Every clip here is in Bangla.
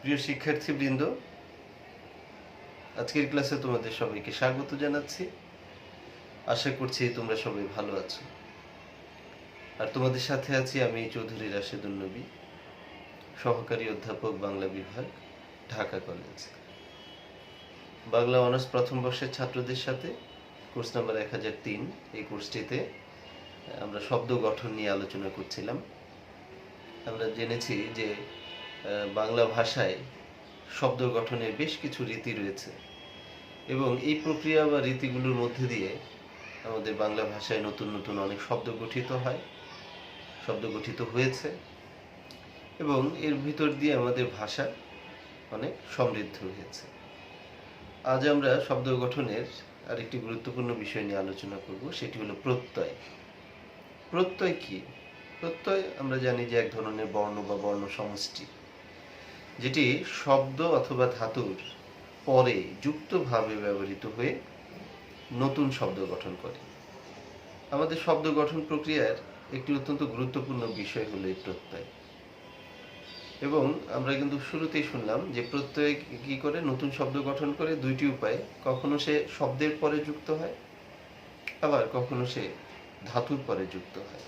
প্রিয় শিক্ষার্থীবৃন্দ, আজকের ক্লাসে তোমাদের সবাইকে স্বাগত জানাচ্ছি। আশা করছি তোমরা সবাই ভালো আছো। আর তোমাদের সাথে আছি আমি চৌধুরী রাশেদুল নবী, সহকারী অধ্যাপক, বাংলা বিভাগ, ঢাকা কলেজ। বাংলা অনার্স প্রথম বর্ষের ছাত্রদের সাথে কোর্স নাম্বার 1003 এই কোর্সটিতে আমরা শব্দ গঠন নিয়ে আলোচনা করছিলাম। আমরা জেনেছি যে বাংলা ভাষায় শব্দ গঠনের বেশ কিছু রীতি রয়েছে এবং এই প্রক্রিয়া বা রীতিগুলোর মধ্যে দিয়ে আমাদের বাংলা ভাষায় নতুন নতুন অনেক শব্দ গঠিত হয়েছে এবং এর ভিতর দিয়ে আমাদের ভাষা অনেক সমৃদ্ধ হয়েছে। আজ আমরা শব্দ গঠনের আরেকটি গুরুত্বপূর্ণ বিষয় নিয়ে আলোচনা করব, সেটি হলো প্রত্যয়। প্রত্যয় কি? প্রত্যয় আমরা জানি যে এক ধরনের বর্ণ বা বর্ণ সমষ্টি, যেটি শব্দ অথবা ধাতুর পরে যুক্তভাবে ব্যবহৃত হয়ে নতুন শব্দ গঠন করে। আমাদের শব্দ গঠন প্রক্রিয়ার একটি অত্যন্ত গুরুত্বপূর্ণ বিষয় হলো এই প্রত্যয়। এবং আমরা কিন্তু শুরুতেই শুনলাম যে প্রত্যয় কি করে নতুন শব্দ গঠন করে দুইটি উপায়ে। কখনো সে শব্দের পরে যুক্ত হয়, আবার কখনো সে ধাতুর পরে যুক্ত হয়।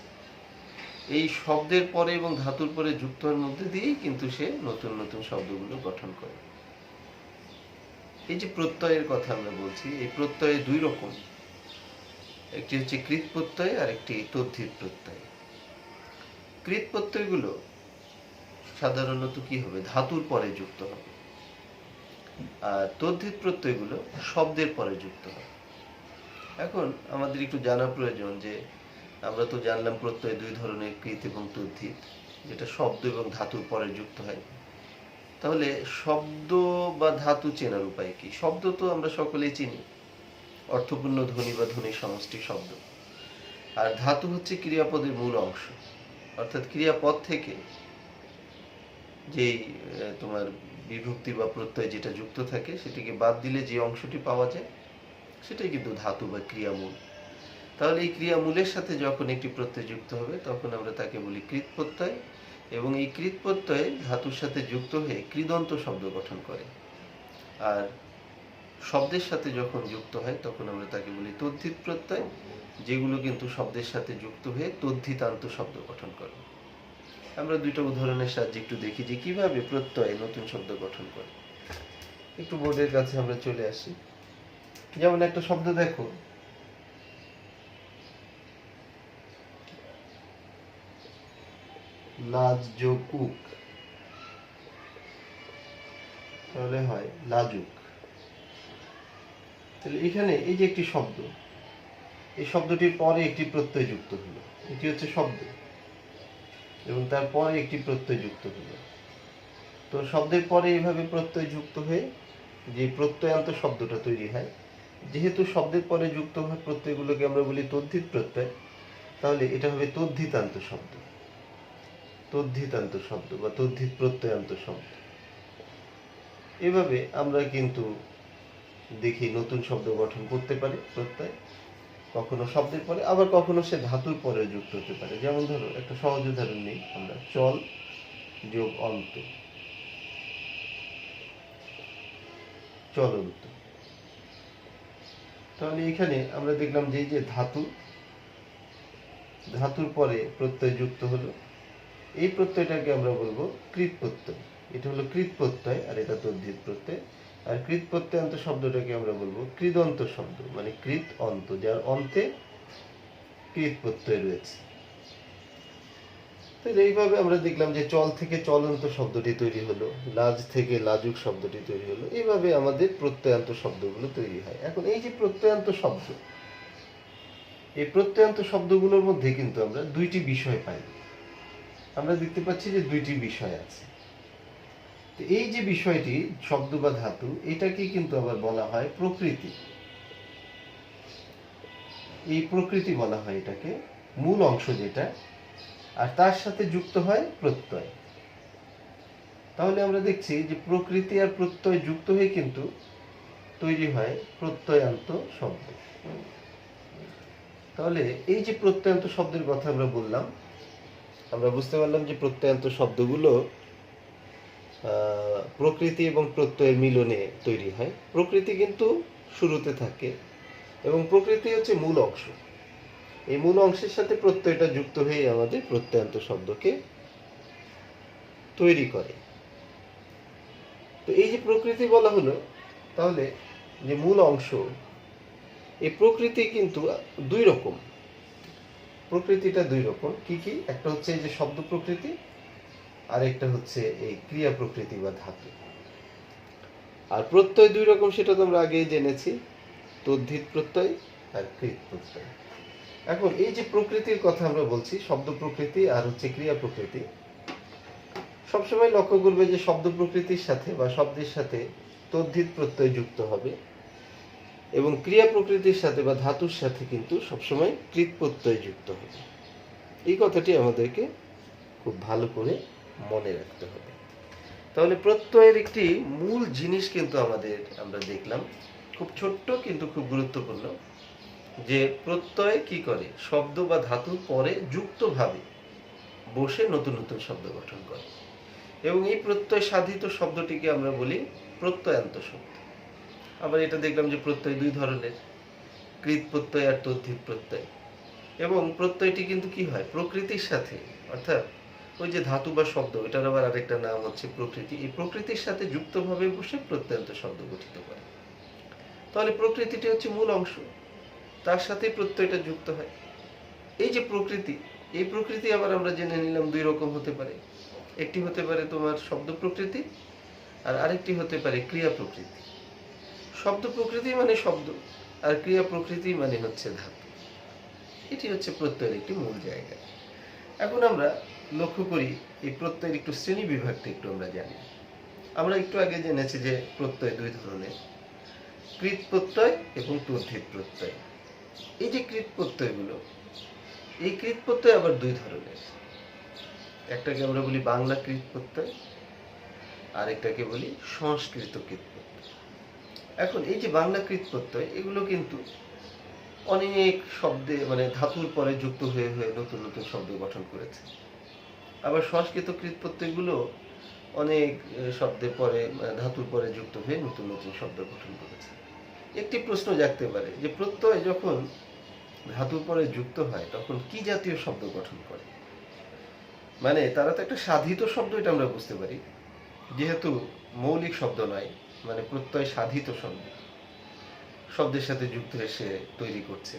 এই শব্দের পরে এবং ধাতুর পরে যুক্ত হওয়ার মধ্যে দিয়েই কিন্তু সে নতুন নতুন শব্দগুলো গঠন করে। এই যে প্রত্যয়ের কথা আমরা বলছি, এই প্রত্যয় দুই রকম। একটি হচ্ছে কৃৎ প্রত্যয় আর একটি তদ্ধিত প্রত্যয়। কৃৎ প্রত্যয়গুলো সাধারণত কি হবে? ধাতুর পরে যুক্ত হবে। আর তদ্ধিত প্রত্যয়গুলো শব্দের পরে যুক্ত হবে। এখন আমাদের একটু জানা প্রয়োজন যে আমরা তো জানলাম প্রত্যয় দুই ধরনের, কৃৎ এবং তদ্ধিত, যেটা শব্দ এবং ধাতুর পরে যুক্ত হয়। তাহলে শব্দ বা ধাতু চেনার উপায় কি? শব্দ তো আমরা সকলেই চিনি, অর্থপূর্ণ ধ্বনি বা ধ্বনি সমষ্টি শব্দ। আর ধাতু হচ্ছে ক্রিয়াপদের মূল অংশ, অর্থাৎ ক্রিয়াপদ থেকে যেই তোমার বিভক্তি বা প্রত্যয় যেটা যুক্ত থাকে সেটিকে বাদ দিলে যে অংশটি পাওয়া যায় সেটাই কিন্তু ধাতু বা ক্রিয়ামূল। তাহলে এই ক্রিয়ামূলের সাথে যখন একটি প্রত্যয় যুক্ত হবে তখন আমরা তাকে বলি কৃৎ প্রত্যয়, এবং এই কৃৎ প্রত্যয় ধাতুর সাথে যুক্ত হয়ে কৃদন্ত শব্দ গঠন করে। আর শব্দের সাথে যখন যুক্ত হয় তখন আমরা তাকে বলি তদ্ধিত প্রত্যয়, যেগুলো কিন্তু শব্দের সাথে যুক্ত হয়ে তদ্ধিতান্ত শব্দ গঠন করে। আমরা দুইটা উদাহরণের সাহায্যে একটু দেখি যে কিভাবে প্রত্যয় নতুন শব্দ গঠন করে। একটু বোর্ডের কাছে আমরা চলে আসি। যেমন একটা শব্দ দেখো, লাজ যোগ উক, তাহলে হয় লাজুক। তাহলে এখানে এই যে একটি শব্দ, এই শব্দটির পরে একটি প্রত্যয় যুক্ত হলো, এটি হচ্ছে শব্দ, এবং তারপরে একটি প্রত্যয় যুক্ত হলো। তো শব্দের পরে এইভাবে প্রত্যয় যুক্ত হয়ে যে প্রত্যয়ান্ত শব্দটা তৈরি হয়, যেহেতু শব্দের পরে যুক্ত হওয়া প্রত্যয়গুলোকে আমরা বলি তদ্ধিত প্রত্যয়, তাহলে এটা হবে তদ্ধিতান্ত শব্দ, তদ্ধিতান্ত শব্দ বা তদ্ধিত প্রত্যয়ান্ত শব্দ। এভাবে আমরা কিন্তু দেখি নতুন শব্দ গঠন করতে পারে প্রত্যয়, কখনো শব্দের পরে, আবার কখনো সে ধাতুর পরে যুক্ত হতে পারে। যেমন ধরো একটা সহজ উদাহরণ নেই আমরা, চল যোগ অন্ত, চলন্ত। তাহলে এখানে আমরা দেখলাম যে এই যে ধাতুর পরে প্রত্যয় যুক্ত হলো, এই প্রত্যয়টাকে আমরা বলবো কৃৎ প্রত্যয়। এটা হলো কৃৎ প্রত্যয় আর এটা তদ্ধিত প্রত্যয়। আর কৃৎ প্রত্যয়ান্ত শব্দটাকে আমরা বলবো কৃদন্ত শব্দ, মানে কৃৎ অন্ত, যার অন্তে কৃৎ প্রত্যয় রয়েছে। তো এইভাবে আমরা দেখলাম যে চল থেকে চলন্ত শব্দটি তৈরি হলো, লাজ থেকে লাজুক শব্দটি তৈরি হলো। এইভাবে আমাদের প্রত্যয়ান্ত শব্দগুলো তৈরি হয়। এখন এই যে প্রত্যয়ান্ত শব্দ, এই প্রত্যয়ান্ত শব্দগুলোর মধ্যে কিন্তু আমরা দুইটি বিষয় পাই। আমরা দেখতে পাচ্ছি যে দুইটি বিষয় আছে। তো এই যে বিষয়টি শব্দ বা ধাতু, এটাকে কিন্তু আবার বলা হয় প্রকৃতি। এই প্রকৃতি বলা হয় এটাকে, মূল অংশ যেটা, আর তার সাথে যুক্ত হয় প্রত্যয়। তাহলে আমরা দেখছি যে প্রকৃতি আর প্রত্যয় যুক্ত হয়ে কিন্তু তৈরি হয় প্রত্যয়ান্ত শব্দ। তাহলে এই যে প্রত্যয়ান্ত শব্দের কথা আমরা বললাম, আমরা বুঝতে পারলাম যে প্রত্যয়ান্ত শব্দগুলো প্রকৃতি এবং প্রত্যয়ের মিলনে তৈরি হয়। প্রকৃতি কিন্তু শুরুতে থাকে এবং প্রকৃতি হচ্ছে মূল অংশ। এই মূল অংশের সাথে প্রত্যয়টা যুক্ত হয়ে আমাদের প্রত্যয়ান্ত শব্দকে তৈরি করে। তো এই যে প্রকৃতি বলা হলো, তাহলে যে মূল অংশ, এই প্রকৃতি কিন্তু দুই রকম। প্রকৃতিটা দুই রকম। কি কি? একটা হচ্ছে এই যে শব্দ প্রকৃতি, আর একটা হচ্ছে এই ক্রিয়া প্রকৃতি বা ধাতু। আর প্রত্যয় দুই রকম, সেটা তো আমরা আগেই জেনেছি, তদ্ধিত প্রত্যয় আর কৃত প্রত্যয়। এখন এই যে প্রকৃতির কথা আমরা বলছি, শব্দ প্রকৃতি আর হচ্ছে ক্রিয়া প্রকৃতি, সবসময় লক্ষ্য করবে যে শব্দ প্রকৃতির সাথে বা শব্দের সাথে তদ্ধিত প্রত্যয় যুক্ত হবে এবং ক্রিয়া প্রকৃতির সাথে বা ধাতুর সাথে কিন্তু সবসময় কৃত প্রত্যয় যুক্ত হবে। এই কথাটি আমাদেরকে খুব ভালো করে মনে রাখতে হবে। তাহলে প্রত্যয়ের একটি মূল জিনিস কিন্তু আমরা দেখলাম, খুব ছোট্ট কিন্তু খুব গুরুত্বপূর্ণ, যে প্রত্যয় কি করে? শব্দ বা ধাতুর পরে যুক্তভাবে বসে নতুন নতুন শব্দ গঠন করে এবং এই প্রত্যয় সাধিত শব্দটিকে আমরা বলি প্রত্যয়ান্ত শব্দ। আবার এটা দেখলাম যে প্রত্যয় দুই ধরনের, কৃত প্রত্যয় আর তদ্ধিত প্রত্যয়। এবং প্রত্যয়টি কিন্তু কি হয়? প্রকৃতির সাথে, অর্থাৎ ওই যে ধাতু বা শব্দ, এটার আবার আরেকটা নাম হচ্ছে প্রকৃতি, এই প্রকৃতির সাথে যুক্তভাবে বসে প্রত্যয়ান্ত শব্দ গঠিত করে। তাহলে প্রকৃতিটি হচ্ছে মূল অংশ, তার সাথে প্রত্যয়টা যুক্ত হয়। এই যে প্রকৃতি, এই প্রকৃতি আবার আমরা জেনে নিলাম দুই রকম হতে পারে। একটি হতে পারে তোমার শব্দ প্রকৃতি, আর আরেকটি হতে পারে ক্রিয়া প্রকৃতি। শব্দ প্রকৃতি মানে শব্দ, আর ক্রিয়া প্রকৃতি মানে হচ্ছে ধাতু। এটি হচ্ছে প্রত্যয়ের একটি মূল জায়গা। এখন আমরা লক্ষ্য করি এই প্রত্যয়ের একটু শ্রেণী বিভাগটা একটু আমরা জানি। আমরা একটু আগে জেনেছি যে প্রত্যয় দুই ধরনের, কৃত প্রত্যয় এবং তদ্ধিত প্রত্যয়। এই যে কৃত প্রত্যয়গুলো, এই কৃত প্রত্যয় আবার দুই ধরনের। একটাকে আমরা বলি বাংলা কৃত প্রত্যয়, আর একটাকে বলি সংস্কৃত কৃত প্রত্যয়। এখন এই যে বাংলা কৃত প্রত্যয়, এগুলো কিন্তু অনেক শব্দে মানে ধাতুর পরে যুক্ত হয়ে হয়ে নতুন নতুন শব্দ গঠন করেছে। আবার সংস্কৃত কৃত প্রত্যয়গুলো অনেক শব্দের পরে ধাতুর পরে যুক্ত হয়ে নতুন নতুন শব্দ গঠন করেছে। একটি প্রশ্ন জাগতে পারে যে প্রত্যয় যখন ধাতুর পরে যুক্ত হয় তখন কি জাতীয় শব্দ গঠন করে? মানে তারা তো একটা সাধিত শব্দ, এটা আমরা বুঝতে পারি, যেহেতু মৌলিক শব্দ নয়, মানে প্রত্যয় সাধিত শব্দ, শব্দের সাথে যুক্ত হয়ে সে তৈরি করছে।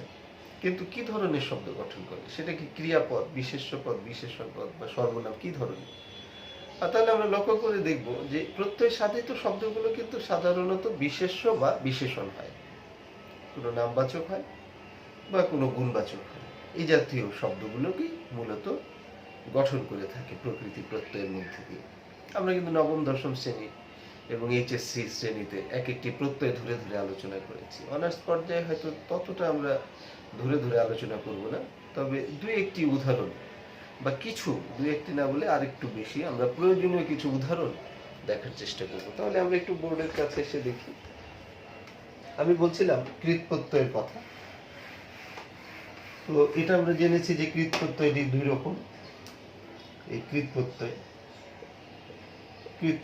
কিন্তু কি ধরনের শব্দ গঠন করে? সেটা কি ক্রিয়াপদ, বিশেষ্য পদ, বিশেষণ পদ বা সর্বনাম, কি ধরনের? আর তাহলে আমরা লক্ষ্য করে দেখব যে প্রত্যয় সাধিত শব্দগুলো কিন্তু সাধারণত বিশেষ্য বা বিশেষণ হয়, কোনো নামবাচক হয় বা কোনো গুণবাচক হয়। এই জাতীয় শব্দগুলোকেই মূলত গঠন করে থাকে প্রকৃতি প্রত্যয়ের মধ্যে দিয়ে। আমরা কিন্তু নবম দশম শ্রেণী এবং এইচএসসি শ্রেণীতে এক একটি প্রত্যয় ধরে ধরে আলোচনা করেছি। অনার্স পর্যায়ে হয়তো ততটা আমরা ধরে ধরে আলোচনা করব না, তবে দুই একটি উদাহরণ বা কিছু, দুই একটি না বলে আরেকটু বেশি আমরা প্রয়োজনীয় কিছু উদাহরণ দেখার চেষ্টা করব। তাহলে আমরা একটু বোর্ডের কাছে এসে দেখি। আমি বলছিলাম কৃত প্রত্যয়ের কথা। তো এটা আমরা জেনেছি যে কৃত প্রত্যয়টি দুই রকম। এই কৃত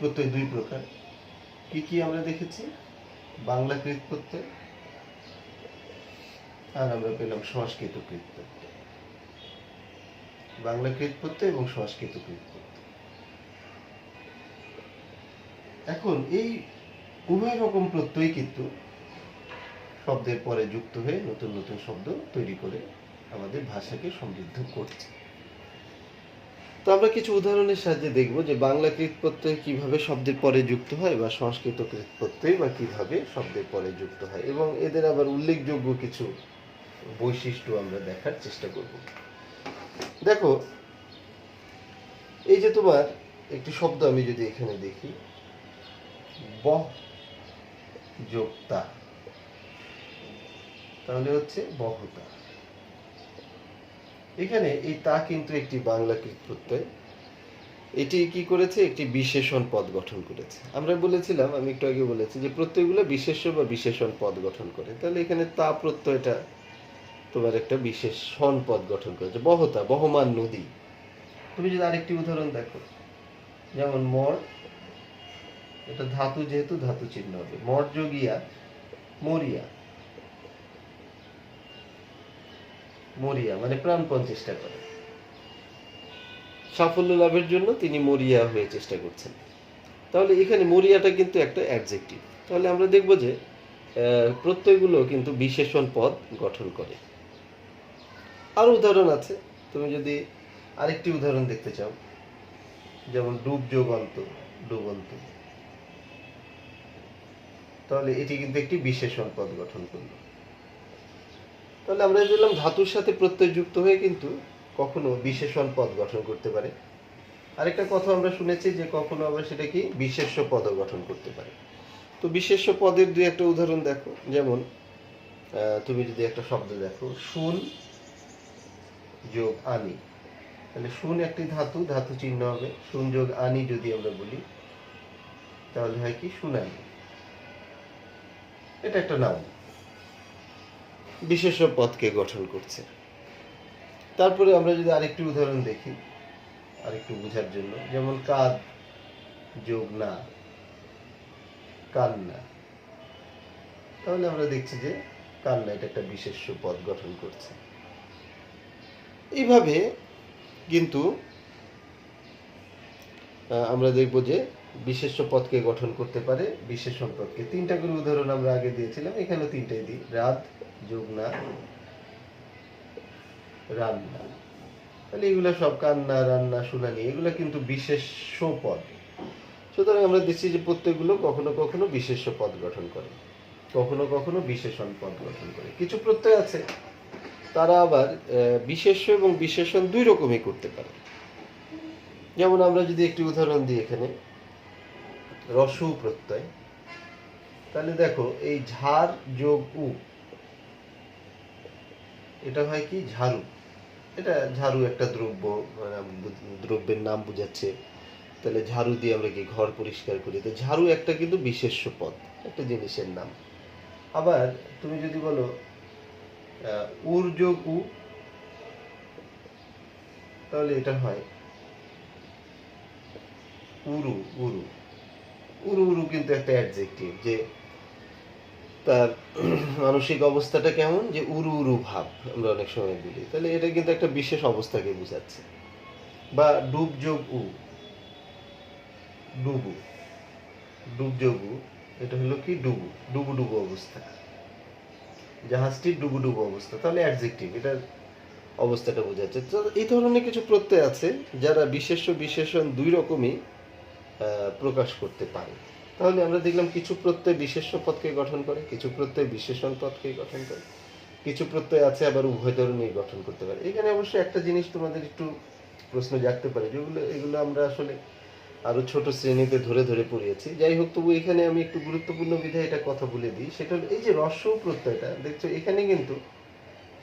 প্রত্যয় দুই প্রকার। কি কি আমরা দেখেছি? বাংলা কৃত প্রত্যয়, আর আমরা পেলাম সংস্কৃত কৃত প্রত্যয়। বাংলা কৃত প্রত্যয় এবং সংস্কৃত কৃত প্রত্যয়। এখন এই উভয় রকম প্রত্যয় কিন্তু শব্দের পরে যুক্ত হয়ে নতুন নতুন শব্দ তৈরি করে আমাদের ভাষাকে সমৃদ্ধ করছে। তো আমরা কিছু উদাহরণের সাহায্যে দেখব যে বাংলা কৃত প্রত্যয় কিভাবে শব্দের পরে যুক্ত হয় বা সংস্কৃত কৃত প্রত্যয় বা কিভাবে শব্দের পরে যুক্ত হয়, এবং এদের আবার উল্লেখযোগ্য কিছু বৈশিষ্ট্য আমরা দেখার চেষ্টা করব। দেখো, এই যে তোমার একটি শব্দ আমি যদি এখানে দেখি, বহ যোগ তা, তাহলে হচ্ছে বহতা। এখানে এই তা কিন্তু একটি বাংলা কৃত প্রত্যয়। এটি কি করেছে? একটি বিশেষণ পদ গঠন করেছে। আমরা বলেছিলাম, আমি একটু আগে বলেছি যে প্রত্যয়গুলো বিশেষ্য বা বিশেষণ পদ গঠন করে। তাহলে এখানে তা প্রত্যয়টা তোমার একটা বিশেষণ পদ গঠন করেছে। বহতা, বহমান নদী। তুমি যদি আরেকটি উদাহরণ দেখো, যেমন মর এটা ধাতু, যেহেতু ধাতু চিহ্ন হবে। মর্যোগ ইয়া, মরিয়া, মরিয়া মানে প্রাণপণ চেষ্টা করে। সাফল্য লাভের জন্য তিনি মরিয়া হয়ে চেষ্টা করছেন। তাহলে এখানে মরিয়াটা কিন্তু একটা অ্যাডজেক্টিভ। তাহলে আমরা দেখব যে প্রত্যয়গুলো কিন্তু বিশেষণ পদ গঠন করে। আরো উদাহরণ আছে, তুমি যদি আরেকটি উদাহরণ দেখতে চাও, যেমন ডুব যোগ অন্ত, ডুবন্ত, তাহলে এটি কিন্তু একটি বিশেষণ পদ গঠন করলো। তাহলে আমরা দেখলাম ধাতুর সাথে প্রত্যয় যুক্ত হয়ে কিন্তু কখনো বিশেষণ পদ গঠন করতে পারে। আরেকটা কথা আমরা শুনেছি যে কখনো আবার সেটা কি বিশেষ্য পদও গঠন করতে পারে। তো বিশেষ্য পদের দুই একটা উদাহরণ দেখো, যেমন তুমি যদি একটা শব্দ দেখো, শুন যোগ আনি, তাহলে শুন একটি ধাতু, ধাতু চিহ্ন হবে। শুন যোগ আনি যদি আমরা বলি তাহলে হয় কি শুনানি। এটা একটা নাম, বিশেষ্য পদকে গঠন করছে। তারপরে আমরা যদি আরেকটি উদাহরণ দেখি আরেকটু বোঝার জন্য, যেমন কাঁদ যোগ না, কান্না, তাহলে আমরা দেখছি যে কান্না এটা একটা বিশেষ্য পদ গঠন করছে। এইভাবে কিন্তু আমরা দেখব যে বিশেষ্য পদকে গঠন করতে পারে বিশেষণ পদকে। তিনটা করে উদাহরণ আমরা আগে দিয়েছিলাম, এখানেও তিনটাই দিই। রাত যোগ না, রান্না, তাহলে এগুলো সব কান্না, রান্না, শুনানি, এগুলো কিন্তু বিশেষ্য পদ। সুতরাং আমরা দেখছি যে প্রত্যেকগুলো কখনো কখনো বিশেষ্য পদ গঠন করে, কখনো কখনো বিশেষণ পদ গঠন করে। কিছু প্রত্যয় আছে তারা আবার বিশেষ্য এবং বিশেষণ দুই রকমই করতে পারে। যেমন আমরা যদি একটি উদাহরণ দিই এখানে, রসু প্রত্যয়, তাহলে দেখো এই ঝাড় যোগ উ, এটা হয় কি ঝাড়ু। এটা ঝাড়ু একটা দ্রব্য, দ্রব্যের নাম বোঝাচ্ছে। তাহলে ঝাড়ু দিয়ে আমরা কি ঘর পরিষ্কার করি, তো ঝাড়ু একটা কিন্তু বিশেষ্য পদ, একটা জিনিসের নাম। আবার তুমি যদি বলো উর যোগ উ, তাহলে এটা হয় উরু, উরু, উরু, উরু কিন্তু একটা অ্যাডজেক্টিভ, যে তার মানসিক অবস্থাটা কেমন, যে উরু উরু ভাব আমরা অনেক সময় বলি, তাহলে এটা কিন্তু একটা বিশেষ অবস্থাকে বোঝাচ্ছে। বা ডুব যোগ উ, ডুবু, ডুব যোগ উ, এটা হলো কি ডুবু, ডুবু ডুবু অবস্থা, জাহাজটির ডুবু ডুবু অবস্থা, তাহলে অ্যাডজেক্টিভ, এটার অবস্থাটা বোঝাচ্ছে। তো এই ধরনের কিছু প্রত্যয় আছে যারা বিশেষ্য বিশেষণ দুই রকমই প্রকাশ করতে পারে। তাহলে আমরা দেখলাম কিছু প্রত্যয় বিশেষ্য পদকে গঠন করে, কিছু প্রত্যয় বিশেষণ পদকে গঠন করে, কিছু প্রত্যয় আছে আবার উভয় ধরনের গঠন করতে পারে। এখানে অবশ্য একটা জিনিস তোমাদের একটু প্রশ্ন জাগতে পারে, যেগুলো এগুলো আমরা আসলে আরো ছোট শ্রেণীতে ধরে ধরে পড়িয়েছি। যাই হোক, তবু এখানে আমি একটু গুরুত্বপূর্ণ বিধায় এটা কথা বলে দিই। সেটা হলো এই যে রস্য প্রত্যয়টা দেখছো এখানে কিন্তু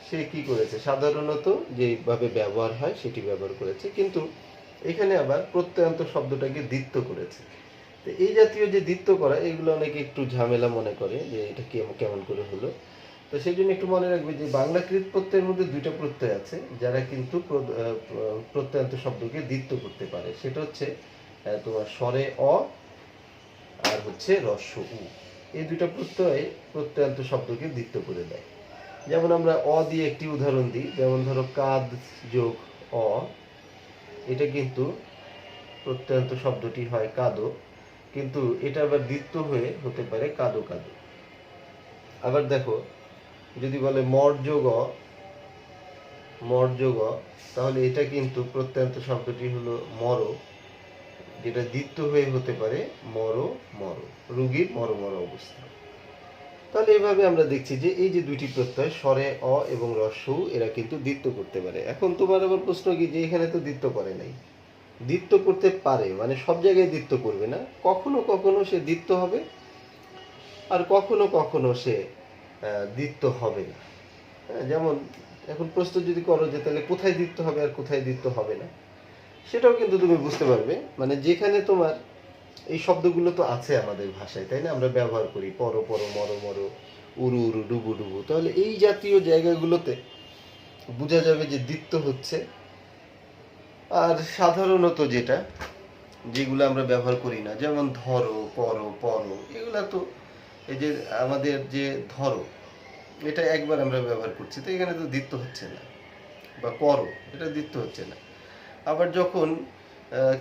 সে কি করেছে, সাধারণত যেভাবে ব্যবহার হয় সেটি ব্যবহার করেছে, কিন্তু এখানে আবার প্রত্যয়ান্ত শব্দটাকে দ্বিত্ব করেছে। তো এই জাতীয় যে দ্বিত্ব করা, এগুলো অনেকে একটু ঝামেলা মনে করে যে এটা কেমন করে হলো। তো সেই জন্য একটু মনে রাখবে যে বাংলা কৃত প্রত্যয়ের মধ্যে দুইটা প্রত্যয় আছে যারা কিন্তু প্রত্যয়ান্ত শব্দকে দ্বিত্ব করতে পারে। সেটা হচ্ছে তোমার স্বরে অ আর হচ্ছে রস্য উ, এই দুইটা প্রত্যয় প্রত্যয়ান্ত শব্দকে দ্বিত্ব করে দেয়। যেমন আমরা অ দিয়ে একটি উদাহরণ দিই, যেমন ধরো কাদ যোগ অ, এটা কিন্তু প্রত্যয়ান্ত শব্দটি হয় কাদো, কিন্তু এটা আবার দ্বিত্ব হয়ে হতে পারে কাদো কাদো। আবার দেখো যদি বলে মর যোগ অ, মর যোগ অ, তাহলে এটা কিন্তু প্রত্যয়ান্ত শব্দটি হলো মর, যেটা দ্বিত্ব হয়ে হতে পারে মর মর, রোগীর মর মর অবস্থা। তাহলে এইভাবে আমরা দেখছি যে এই যে দুইটি প্রত্যয় স্বরে অ এবং রস্য উ, এরা কিন্তু দ্বিত্ব করতে পারে। এখন তোমার আবার প্রশ্ন কি, যে এখানে তো দ্বিত্ব করে নাই। দ্বিত্ব করতে পারে মানে সব জায়গায় দ্বিত্ব করবে না, কখনো কখনো সে দ্বিত্ব হবে আর কখনো কখনো সে দ্বিত্ব হবে না। যেমন এখন প্রশ্ন যদি করো যে তাহলে কোথায় দ্বিত্ব হবে আর কোথায় দ্বিত্ব হবে না, সেটাও কিন্তু তুমি বুঝতে পারবে। মানে যেখানে তোমার এই শব্দগুলো তো আছে আমাদের ভাষায়, তাই না, আমরা ব্যবহার করি পর পর, মর মর, উরু উরু, ডুবু ডুবু, তাহলে এই জাতীয় জায়গাগুলোতে বোঝা যাবে যে দ্বিত্ব হচ্ছে। আর সাধারণত যেটা যেগুলো আমরা ব্যবহার করি না, যেমন ধরো, করো, পরো, এগুলা তো এই যে আমাদের যে ধরো, এটা একবার আমরা ব্যবহার করছি, তো এখানে তো দ্বিত্ব হচ্ছে না। বা করো, এটা দ্বিত্ব হচ্ছে না। আবার যখন